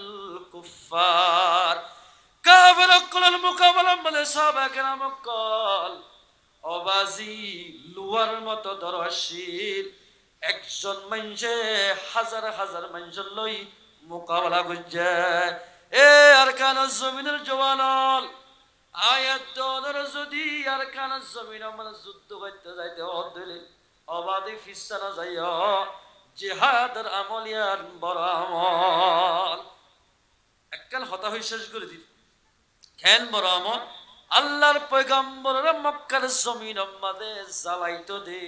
কুফার কাফের কলাল মোকাবেলা বলে সাহাবা কেরাম কল অবাজি লুয়ার মতো দরশীল একজন মানুষে হাজার হাজার মানুষের লই মোকাবেলা করছে এ আর কান জমিনের জওয়ানল আয়াত দনের যদি আর কান জমিন আমরা যুদ্ধ করতে যাইতে হদলে অবাধে ফিসানা যাইয়া জিহাদের আমলিয়ার বড় আমল এককাল হতাশ শেষ করে দিল কেন বড় আমল আল্লাহর পয়গম্বরের মক্কার জমিন আমাদে জ্বালাইতো দে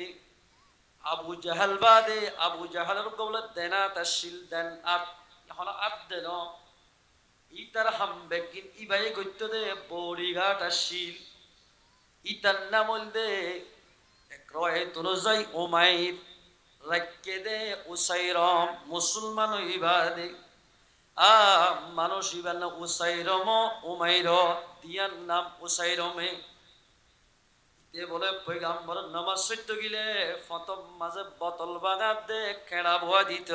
আবু জাহাল বাদে আবু জাহালের কবলে দেনা তাশিল দেন আপ এখন আপ দেন ইতার হামবে কিন ইবাই গইত দে বড়িঘাট আসিল ইতার নাম দে এক রয়ে তুলো যাই উমাইর রাখকে দে উসাইরম মুসলমান ইবাদে মানুষ ইবার নাম উসাইরম উমাইর দিয়ার নাম উসাইরমে এ বলে পয়গাম্বর নামাজ সত্য গিলে ফতম মাঝে বোতল বাগা দে খেড়া ভুয়া দিত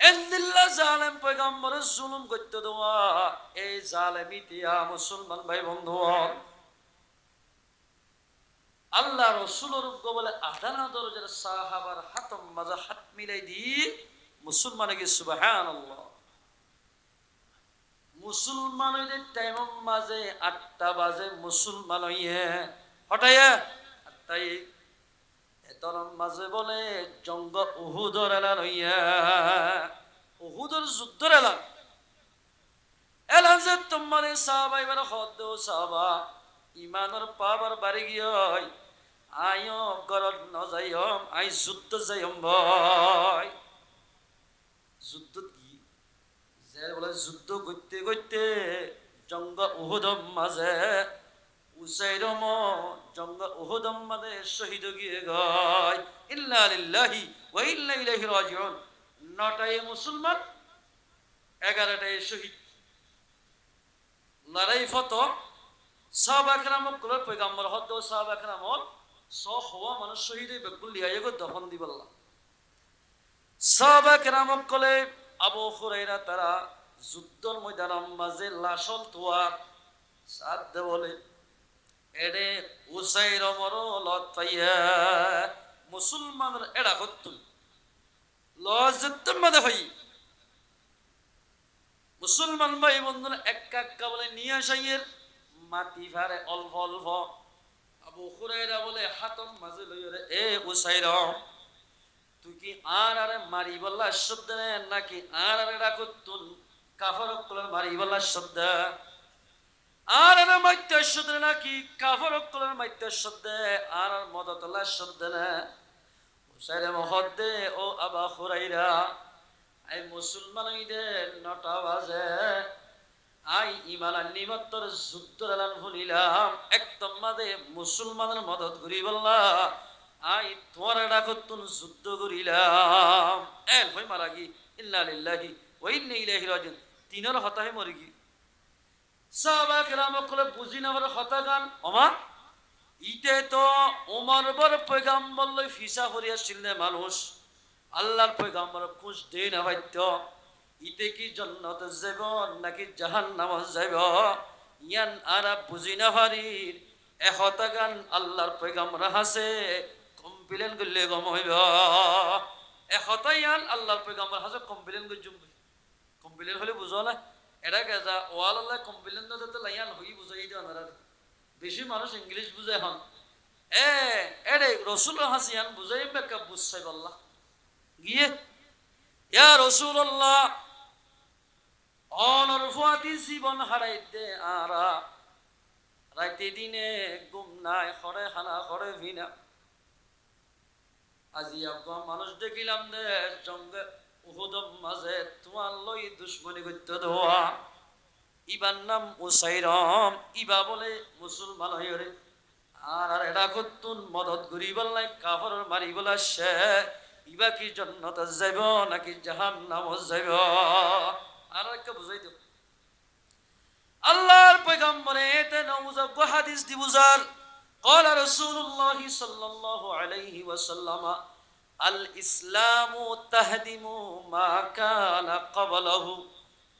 এন্দিল্লা জালেম পয়গাম্বর জুলুম করতে দেওয়া এই জালেম ইতিয়া মুসলমান ভাই বন্ধু আল্লাহ রসুলের বলে আদানা দরজার সাহাবার হাতম মাঝে হাত মিলাই দি মুসলমানে কি সুবহানাল্লাহ মুসলমানদের টাইম মাঝে 8টা বাজে মুসলমান হইয়ে হঠাইয়া 8টাই এতর মাঝে বলে জঙ্গ উহুদর এলান হইয়া উহুদর যুদ্ধর এলান এলান যে তোমার সাহাবা এবার হদ সাহাবা ইমানের পাবার বাড়ি গিয়ে আয় গরত ন যাইম আই যুদ্ধ যাইম ভয় যুদ্ধ বলে যুদ্ধ করতে করতে জঙ্গ উহুদম মাঝে উসাইরম জঙ্গ উহুদম মাঝে শহীদ গিয়ে গয় ইল্লা লিল্লাহি ওয়া ইন্না ইলাইহি রাজিউন 9টায় মুসলমান 11টায় শহীদ লড়াই ফত সাহাবা کرام কুল পয়গম্বর হদ সাহাবা کرام স হওয়া মানুষ শহীদ বেকুল লিয়ায় গো দফন দিবল্লা সাহাবা کرام কলে আবু হুরায়রা তারা যুদ্ধর ময়দানের মাঝে লাশল তোয়া সাদ বলে এডে উসাইর মরলত পাইয়া মুসলমানের এডা হত্তু লজ্জত মধ্যে হই মুসলমান ভাই বন্ধুরা এক কাক্কা বলে নিয়ে আসাইয়ের মাটি ফারে অল্প অল্প আবু হুরায়রা বলে হাতম মাঝে লইরে এ উসাইর তুই কি আর আরে মারি বললা শব্দ নাকি আর আরে রাখতুন কাফর কলর মারি বললা শব্দ আর আরে মাইত্য শব্দ নাকি কাফর কলর মাইত্য শব্দ আর মদতলা শব্দ না হুসাইরে মহদ্দে ও আবু হুরায়রা আই মুসলমান ঈদের 9টা বাজে আই ইমান নিমত্তর যুদ্ধ এলান শুনিলাম একদম মাদে মুসলমানের মদত করি বললা আই তোমার ডাকতুন যুদ্ধ করিলাম এল হই মারা গি ইন্না লিল্লাহি ওয়া ইন্না ইলাইহি রাজিউন তিনর হতাহে মরি গি সাহাবা کرام কলে বুঝি না বড় হতা গান ওমা ইতে তো ওমর বর পয়গম্বর লই ফিসা করিয়া ছিলেন মানুষ আল্লাহর পয়গম্বর খুশ দেন হইত ইতে কি জান্নাত যাব নাকি জাহান্নাম যাব ইয়ান আরা বুঝি না হারির এ হতা গান আল্লাহর পয়গম্বর হাসে কমপ্লেন করলে গম হইব এ হতাইয়ান আল্লাহর পয়গম্বর হাসে কমপ্লেন করজুম কমপ্লেন হলে বুঝো না এটা গেজা ওয়াল আল্লাহ কমপ্লেন দিতে লাইয়ান হই বুঝাই দিও না বেশি মানুষ ইংলিশ বুঝে হন এডে রাসূল হাসিয়ান বুঝাই বেকা বুঝছাই আল্লাহ গিয়ে ইয়া রাসূলুল্লাহ অনর ফুয়াতি জীবন হারাইতে আরা রাতে দিনে ঘুম নাই খরে খানা খরে ভিনা আজি আব্বা মানুষ দেখিলাম দে জঙ্গে উহুদম মাঝে তোমার লই দুশ্মনী করতে দেওয়া ইবার নাম উসাইরম ইবা বলে মুসলমান হইরে আর আর এটা করতুন মদত করি বললাই কাফর মারি বলা সে ইবা কি জান্নাত যাইব নাকি জাহান্নাম যাইব আর একটা বুঝাই দেব আল্লাহর পয়গম্বরে এতে নওয়াজ হাদিস দি বুঝার قال رسول الله صلى الله عليه وسلم الاسلام تهدم ما كان قبله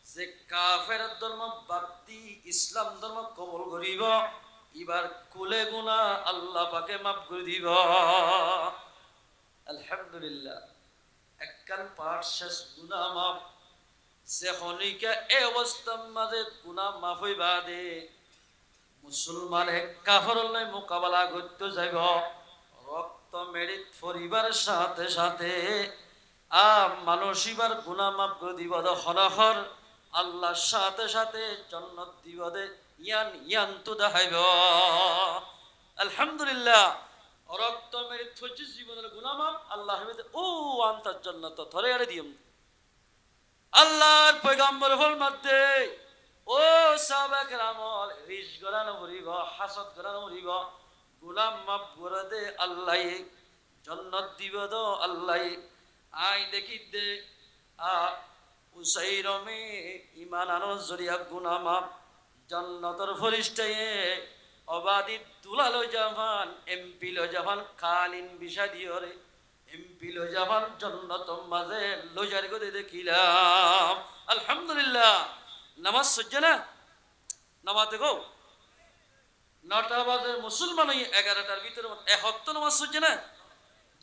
যে কাফের ধর্ম বাদী ইসলাম ধর্ম কবুল করিব এবার কুলে গুনাহ আল্লাহ পাকে maaf করে দিব আলহামদুলিল্লাহ এককাল পাঠ শেষ গুনাহ maaf সে খনিকা এই অবস্থার মাঝে গুনাহ maaf হইবা দে মুসলমানে কাফেরের লাই মোকাবেলা করতে যাইব রক্ত মেরিত পরিবার সাথে সাথে মানসিবার গুনাহ maaf করে দিব খনাখর আল্লাহর সাথে সাথে জান্নাত দিব দে ইয়ান ইয়ান তো দেখাইব আলহামদুলিল্লাহ রক্ত মেরিত হচ্ছে জীবনের গুনাহ maaf আল্লাহ হবে ও আনতার জান্নাত ধরে আরে দিম আল্লাহর পয়গম্বর ফরমাতে ও সাহাবা کرام রিশ গরানো হরিব হাসদ গরানো হরিব গুনাহ maaf করে দে আল্লাহ জান্নাত দিব দো আল্লাহ আই দেখি দে উসাইরমে ঈমান আনার জরিয়া গুনাহ maaf জান্নাতের ফেরেশতায়ে অবাদি তুলা লই যাবান এমপি লই যাবান কালীন বিষা দিয়রে এমপি লই যাবান জন্নতম মাঝে লইজার করে দেখিলাম আলহামদুলিল্লাহ নামাজ সজ্জা না নামাজ দেখো 9টা বাজে মুসলমান 11টার ভিতরে 71 নামাজ সজ্জা না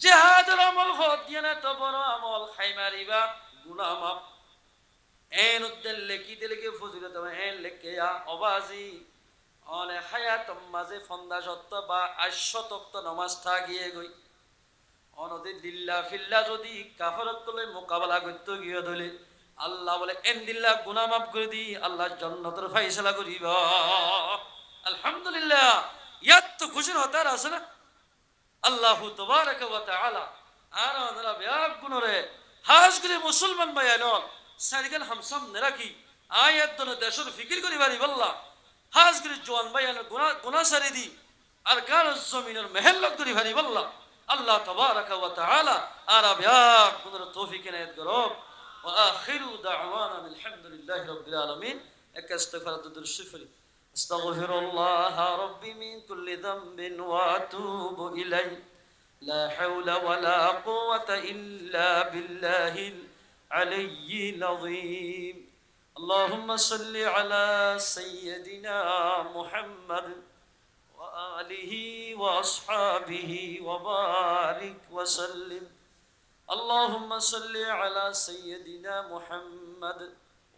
জেহাদের আমল হত দিয়ে না তো বড় আমল খাই মারিবা গুনাহ মাফ এন উদ্দেল লেখি দিলকে ফজিলত এন লেখে অবাজি অনে হায়াত মাঝে ফন্দা সত্য বা 800 নামাজ থাকিয়ে গই অনদে দিল্লা ফিল্লা যদি কাফারত করলে মোকাবেলা করতে গিয়ে ধরে আল্লাহ বলে এন দিল্লা গুনাহ মাফ করে দি আল্লাহ জান্নাতের ফয়সালা করিব আলহামদুলিল্লাহ ইয়াত তো খুশির হতার আছে না আল্লাহ তাবারক ওয়া তাআলা আর আমরা ব্যাগ গুনরে হাজগুলি মুসলমান ভাইয়ানল সারিগান হামসাম নেরাকি আয়াত দন দেশের ফিকির করি বাড়ি বল্লা হাজগুলি জওয়ান ভাইয়ান গুনাহ সারি দি আর কার জমিনের মেহেল্লত করি বাড়ি বল্লা আল্লাহ তাবারক ওয়া তাআলা আর ব্যাগ গুনর তৌফিক এনায়েত করো ওয়া আখিরু দাওয়ানা আলহামদুলিল্লাহি রাব্বিল আলামিন এক ইস্তিগফার দুরুদ শরীফ أستغفر الله ربي من كل ذنب وأتوب إليه لا حول ولا قوة إلا بالله العلي العظيم اللهم صل على سيدنا محمد وآله وأصحابه وبارك وسلم اللهم صل على سيدنا محمد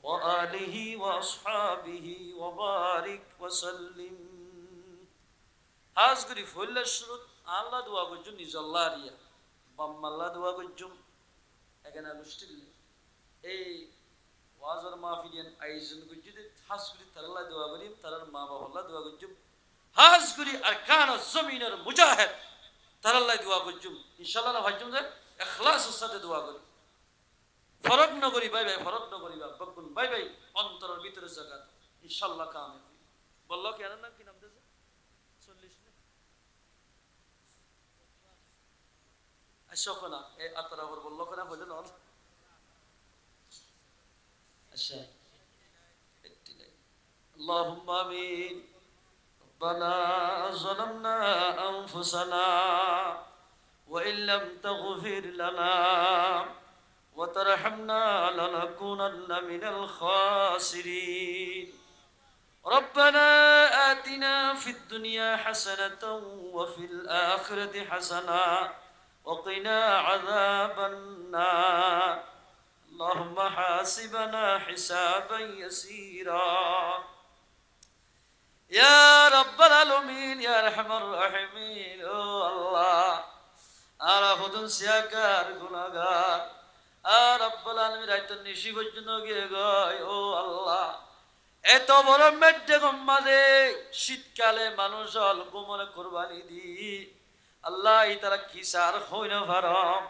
وآله وأصحابه وبارك وسلم হাজগুরি ফুল্লা শুরুত আল্লাহ দোয়া করছুন নিজ আল্লাহ রিয়া বাম্মাল্লাহ দোয়া করছুন এখানে মুশকিল এই ওয়াজর মাহফিলিয়ান আয়োজন করছি হাজগুরি তারাল্লাহ দোয়া করিম তারার মা বাবাল্লাহ দোয়া করছুন হাজগুরি আরকান জমিনের মুজাহিদ তারাল্লাহ দোয়া করছুন ইনশাআল্লাহ না ভাইজুম যে ইখলাসের সাথে দোয়া করি ফরক নগরী ভাই ভাই ফরক নগরী বা বকুন ভাই ভাই অন্তরের ভিতরে জায়গা ইনশাআল্লাহ কামে বললো কি আনার নাম কি নাম দিয়েছে 40 নে আশোকনা এই আতরাবর বললো কেন হলো না আচ্ছা 89 اللهم آمين ربنا ظلمنا أنفسنا وإن لم تغفر لنا وترحمنا لنكونن من الخاسرين ربنا آتنا في الدنيا حسنة وفي الآخرة حسنة وقنا عذاب النار اللهم حاسبنا حسابا يسيرا يا رب العالمين يا أرحم الراحمين الله أرى خدن سياكار গুনাহগার আর রব্বুল আলামিন রাত নিশি পর্যন্ত গিয়ে গয় ও আল্লাহ এত বড় মেড্ডে গম্মাদে শীতকালে মানুষ হল গোমনে কুরবানি দি আল্লাহ এই তারা কিসার হই না ফারম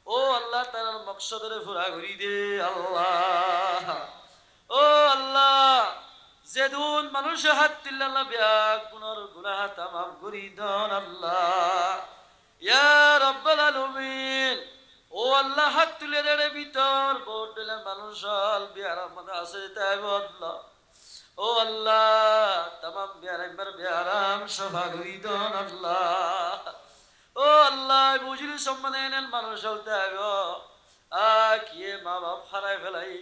ও আল্লাহ তার মকসদের পুরা করি দে আল্লাহ ও আল্লাহ যেদুন মানুষ হাত দিল আল্লাহ ব্যাগ গুনার গুনাহ তামাম করি দেন আল্লাহ ইয়া রব্বুল আলামিন ও আল্লাহ হাত তুলে দেড়ে ভিতর বোট দিলে মানুষ বিহার মধ্যে আছে তাই আল্লাহ ও আল্লাহ তামাম বিহার একবার বিহারাম সভা করি দেন আল্লাহ ও আল্লাহ বুঝলি সম্মানে এনেন মানুষ তাই কিয়ে মা বাপ হারাই ফেলাই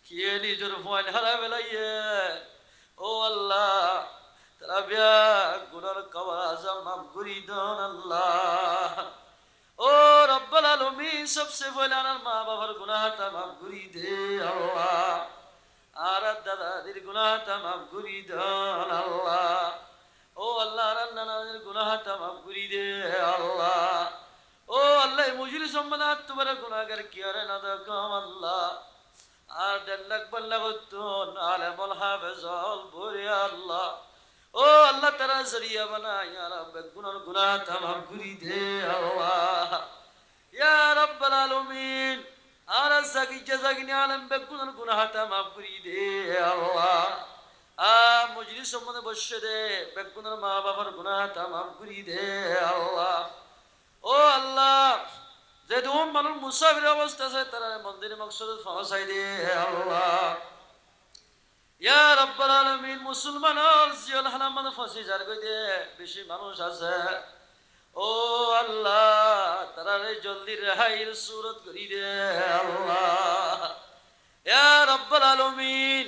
কিয়ে নিজের ফোন হারাই ফেলাইয়ে ও আল্লাহ তারা বিয়া গুনার কবর আজম মাফ করি দেন আল্লাহ ও রব্বুল আলামিন সবসে পহলে আমার মা বাবার গুনাহটা মাফ করি দে আল্লাহ আর দাদাদের গুনাহটা মাফ করি দেন আল্লাহ ও আল্লাহ আর নানাদের গুনাহটা মাফ করি দে আল্লাহ ও আল্লাহ মুজরি সম্মানাত তোমার গুনাহগার কি আর না দেখম আল্লাহ আর ডাল্লাক বল্লা গতুন আলেমুল হাফেজল বরে আল্লাহ ও আল্লাহ তারা জরিয়া বানায় ইয়া রব গুনাহটা মাফ করি দে আল্লাহ ইয়া রাব্বাল আলামিন আর জাগি জাগিনি আলম বেগুনার গুনাহটা মাফ করি দে আল্লাহ মজলিস সম্বন্ধে বসে দে বেগুনার মা বাবার গুনাহটা মাফ করি দে আল্লাহ ও আল্লাহ যে দুম মানুষ মুসাফির অবস্থা আছে তারা মন্দিরে মকসদে পৌঁছাই দে আল্লাহ ইয়া রাব্বাল আলামিন মুসলমানের জিয়ল হানাম মানে ফাঁসি যার কইতে বেশি মানুষ আছে ও আল্লাহ তারারে জলদি রেহাইর সুরত করি দে আল্লাহ ইয়া রাব্বাল আলামিন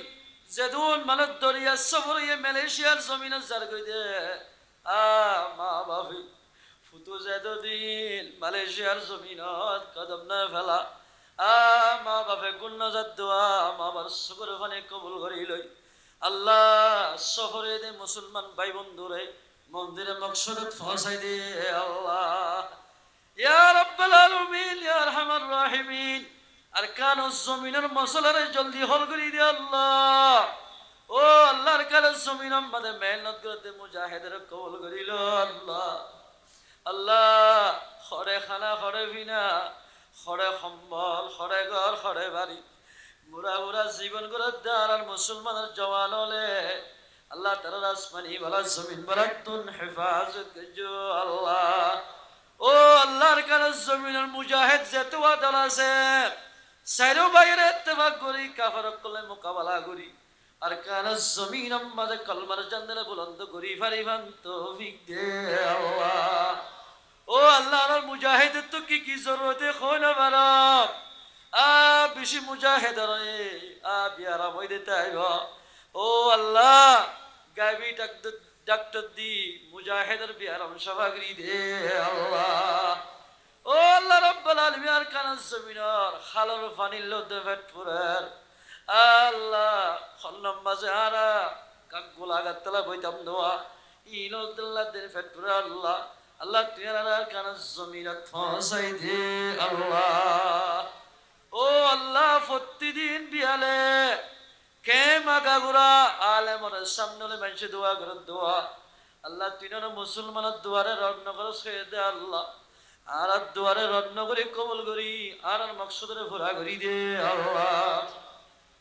যেদুন মানত দরিয়া সফর ইয়ে মালয়েশিয়ার জমিনে যার কইতে মা বাপি ফুতু যেদিন মালয়েশিয়ার জমিনত কদম না ফেলা মা বাপে গুণজাত দোয়া মা বাবার শুকর ফানে কবুল করি লই আল্লাহ সফরে দে মুসলমান ভাই বন্ধুরে মন্দিরে মকসদত পৌঁছাই দে আল্লাহ ইয়া রাব্বাল আলামিন ইয়া আরহামার রাহিমিন আরকানুজ জমিনের মসলারে জলদি হল করি দে আল্লাহ ও আল্লাহর কাছে জমিন আমাদের মেহনত করতে মুজাহিদের কবুল করিল আল্লাহ আল্লাহ খরে খানা খরে বিনা খরে সম্বল খরে ঘর খরে বাড়ি বুড়া বুড়া জীবন করে দার আর মুসলমানের জওয়ান হলে আল্লাহ তারা আসমানি বলা জমিন বরাতুন হেফাজত করছো আল্লাহ ও আল্লাহর কাছে জমিনের মুজাহিদ যেতে দল আছে সাইরো বাইরে ইত্তেফাক করি কাফার করলে মোকাবেলা করি আর কান জমিন আমাদের কলমার জান্নারে বুলন্দ করি ফারিফান তৌফিক দে আল্লাহ ও আল্লাহর মুজাহিদের তো কি কি জরুরতে হয় না বারাম বেশি মুজাহিদের বিয়ারা মই দিতে আইব ও আল্লাহ গাবি ডাক্তার দি মুজাহিদের বিয়ারাম সভাগৃহ দে আল্লাহ ও আল্লাহ রাব্বুল আলামিন আর কানাস জমিনের খালর পানির লদে ফেটপুরের আল্লাহ খন্নম মাঝে আরা কাকুলা গাতলা বইতাম দোয়া ইনল দিল্লা দিন ফেটপুরে আল্লাহ আল্লাহ তুয়ার কানাস জমিনত পৌঁছাই দে আল্লাহ ও আল্লাহ প্রতিদিন বিয়ালে কে মাগাগুরা আলেমর সামনে মানুষে দোয়া করে দোয়া আল্লাহ তিনর মুসলমানের দুয়ারে রত্ন করে ছেড়ে দে আল্লাহ আর দুয়ারে রত্ন করে কবল করি আর মকসদের ভরা করি দে আল্লাহ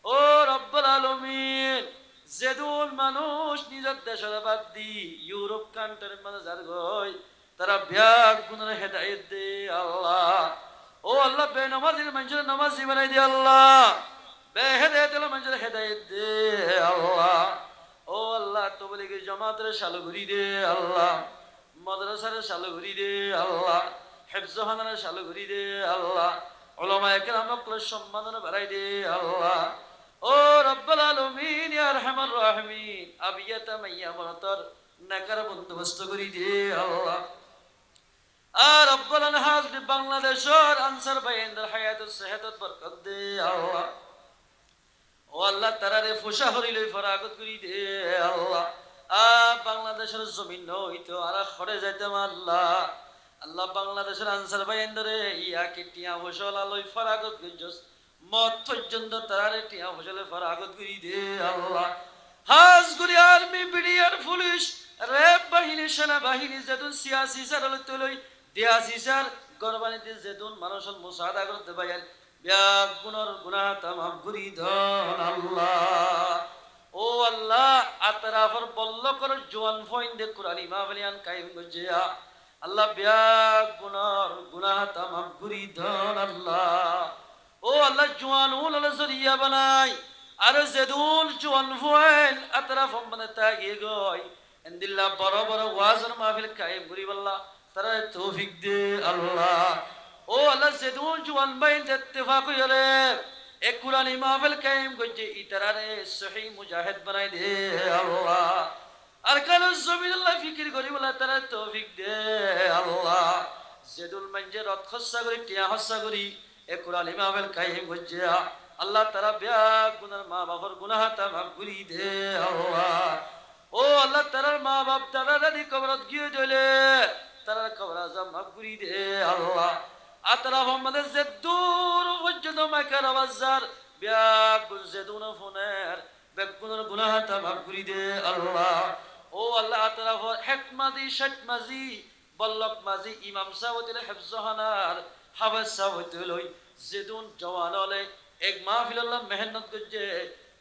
ও রব্বুল আলামিন যেদুন মানুষ নিজের দেশের বাদ দি ইউরোপ কান্ট্রির মানে যার গই তারা ব্যাগ গুণের হেদায়েত দে আল্লাহ ও আল্লাহ বেনামাজির মানুষের নামাজি বানাই দে আল্লাহ বেহেদায়েতের মানুষের হেদায়েত দে আল্লাহ ও আল্লাহ তবলিগের জামাতের শালু ঘুরি দে আল্লাহ মাদ্রাসার শালু ঘুরি দে আল্লাহ হেফজখানার শালু ঘুরি দে আল্লাহ উলামায়ে কেরামকে সম্মাননা বাড়াই দে আল্লাহ ও রব্বুল আলামিন ইয়া আরহামার রাহিমিন আবিয়াতা মাইয়া মাতার নাকার বন্দোবস্ত করি দে আল্লাহ আর রব্বুল আনহাজ বাংলাদেশের আনসার বাইনদের হায়াতুস সেহাতত বরকত দে আল্লাহ ও আল্লাহ তারারে ফুসা হরিলে ফরাগত করি দে আল্লাহ বাংলাদেশের জমিন হইতো আর খরে যাইতাম আল্লাহ আল্লাহ বাংলাদেশের আনসার বাইনদরে ইয়া কি টিয়া ফসল আলোই ফরাগত গজস মত পর্যন্ত তারারে টিয়া ফসলে ফরাগত করি দে আল্লাহ হাজগুড়ি আর্মি বিডিআর পুলিশ র্যাব বাহিনী সেনা বাহিনী যেদুন সিয়াসি সারলে তুলই দিয়াসি সার গরবানিতে যেদুন মানুষের মুসাদা করতে পারেন ব্যাগ গুণর গুনাহ তামাম করি ধন আল্লাহ ও আল্লাহ আতরাফর বল্ল কর জোয়ান ফইন দে কুরআন মাহফিলান কায়েম গজিয়া আল্লাহ ব্যাগ গুণর গুনাহ তামাম করি ধন আল্লাহ ও আল্লাহ জোয়ান উল জরিয়া বানাই আর যেদুন জোয়ান ফইন আতরাফ মানে তাগিয়ে গই ইনদিল্লাহ বড় বড় ওয়াজের মাহফিল কায়েম করি আল্লাহ তারা তৌফিক দে আল্লাহ ও আল্লাহ যেদুন জওয়ান বাইন ইত্তেফাক হইলে এক কুরআনি মাহফিল কায়েম গজে ইতারারে সহিহ মুজাহিদ বানাই দে আল্লাহ আর কালো জমিন আল্লাহ ফিকির করি বলা তারা তৌফিক দে আল্লাহ যেদুল মঞ্জে রত খসা করি টিয়া হসা করি এক কুরআনি মাহফিল কায়েম গজে আল্লাহ তারা ব্যাগ গুনার মা বাবার গুনাহ তা মাফ করি দে আল্লাহ ও আল্লাহ তারার মা বাপ দাদা দাদি কবরত গিয়ে দিলে তারার কবর আজম মাফ করি দে আল্লাহ আতরাফ আমাদের যে দূর পর্যন্ত মাকার আওয়াজার ব্যাগ যেদুন ফোনের বেগুনের গুনাহ তা মাফ করি দে আল্লাহ ও আল্লাহ আতরাফ হেকমাজি শেটমাজি বল্লক মাজি ইমাম সাহেবের হেফজখানার হাফেজ সাহেব লই যেদুন জওয়ান হলে এক মাহফিল আল্লাহ মেহনত করছে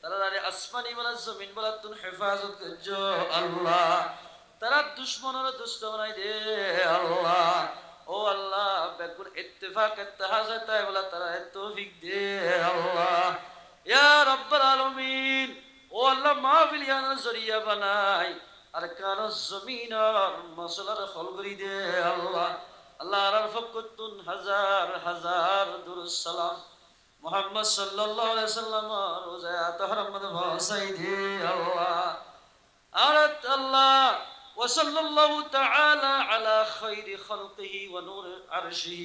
তারা আসমানি বলা জমিন বলা তুন হেফাজত করছো আল্লাহ তারা দুশ্মনের দুষ্ট বানাই দে আল্লাহ ও আল্লাহ বেকুল ইত্তেফাক ইত্তেহাজ তাই বলা তারা তৌফিক দে আল্লাহ ইয়া রাব্বুল আলামিন ও ও আল্লাহ মাহফিল ইয়ানোর জরিয়া বানাই আর কারো জমিনর মশলার ফল করি দে আল্লাহ। আল্লাহ আর ফকুতুন হাজার হাজার দুরুস সালাম মুহাম্মদ সাল্লাল্লাহু আলাইহি সাল্লাম রোজা তাহরামদ ভাসাই দে আল্লাহ। আর আল্লাহ وصلى الله تعالى على خير خلقه ونور عرشه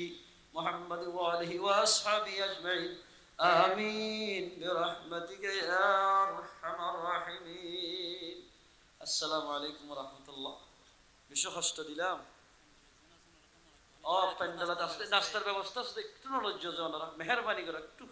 محمد وآله وأصحابه أجمعين آمين برحمتك يا أرحم الراحمين السلام عليكم ورحمة الله বিশু কষ্ট দিলাম ও প্যান্ডেলা নাস্তার ব্যবস্থা একটু নলজ্জ মেহরবানি করে একটু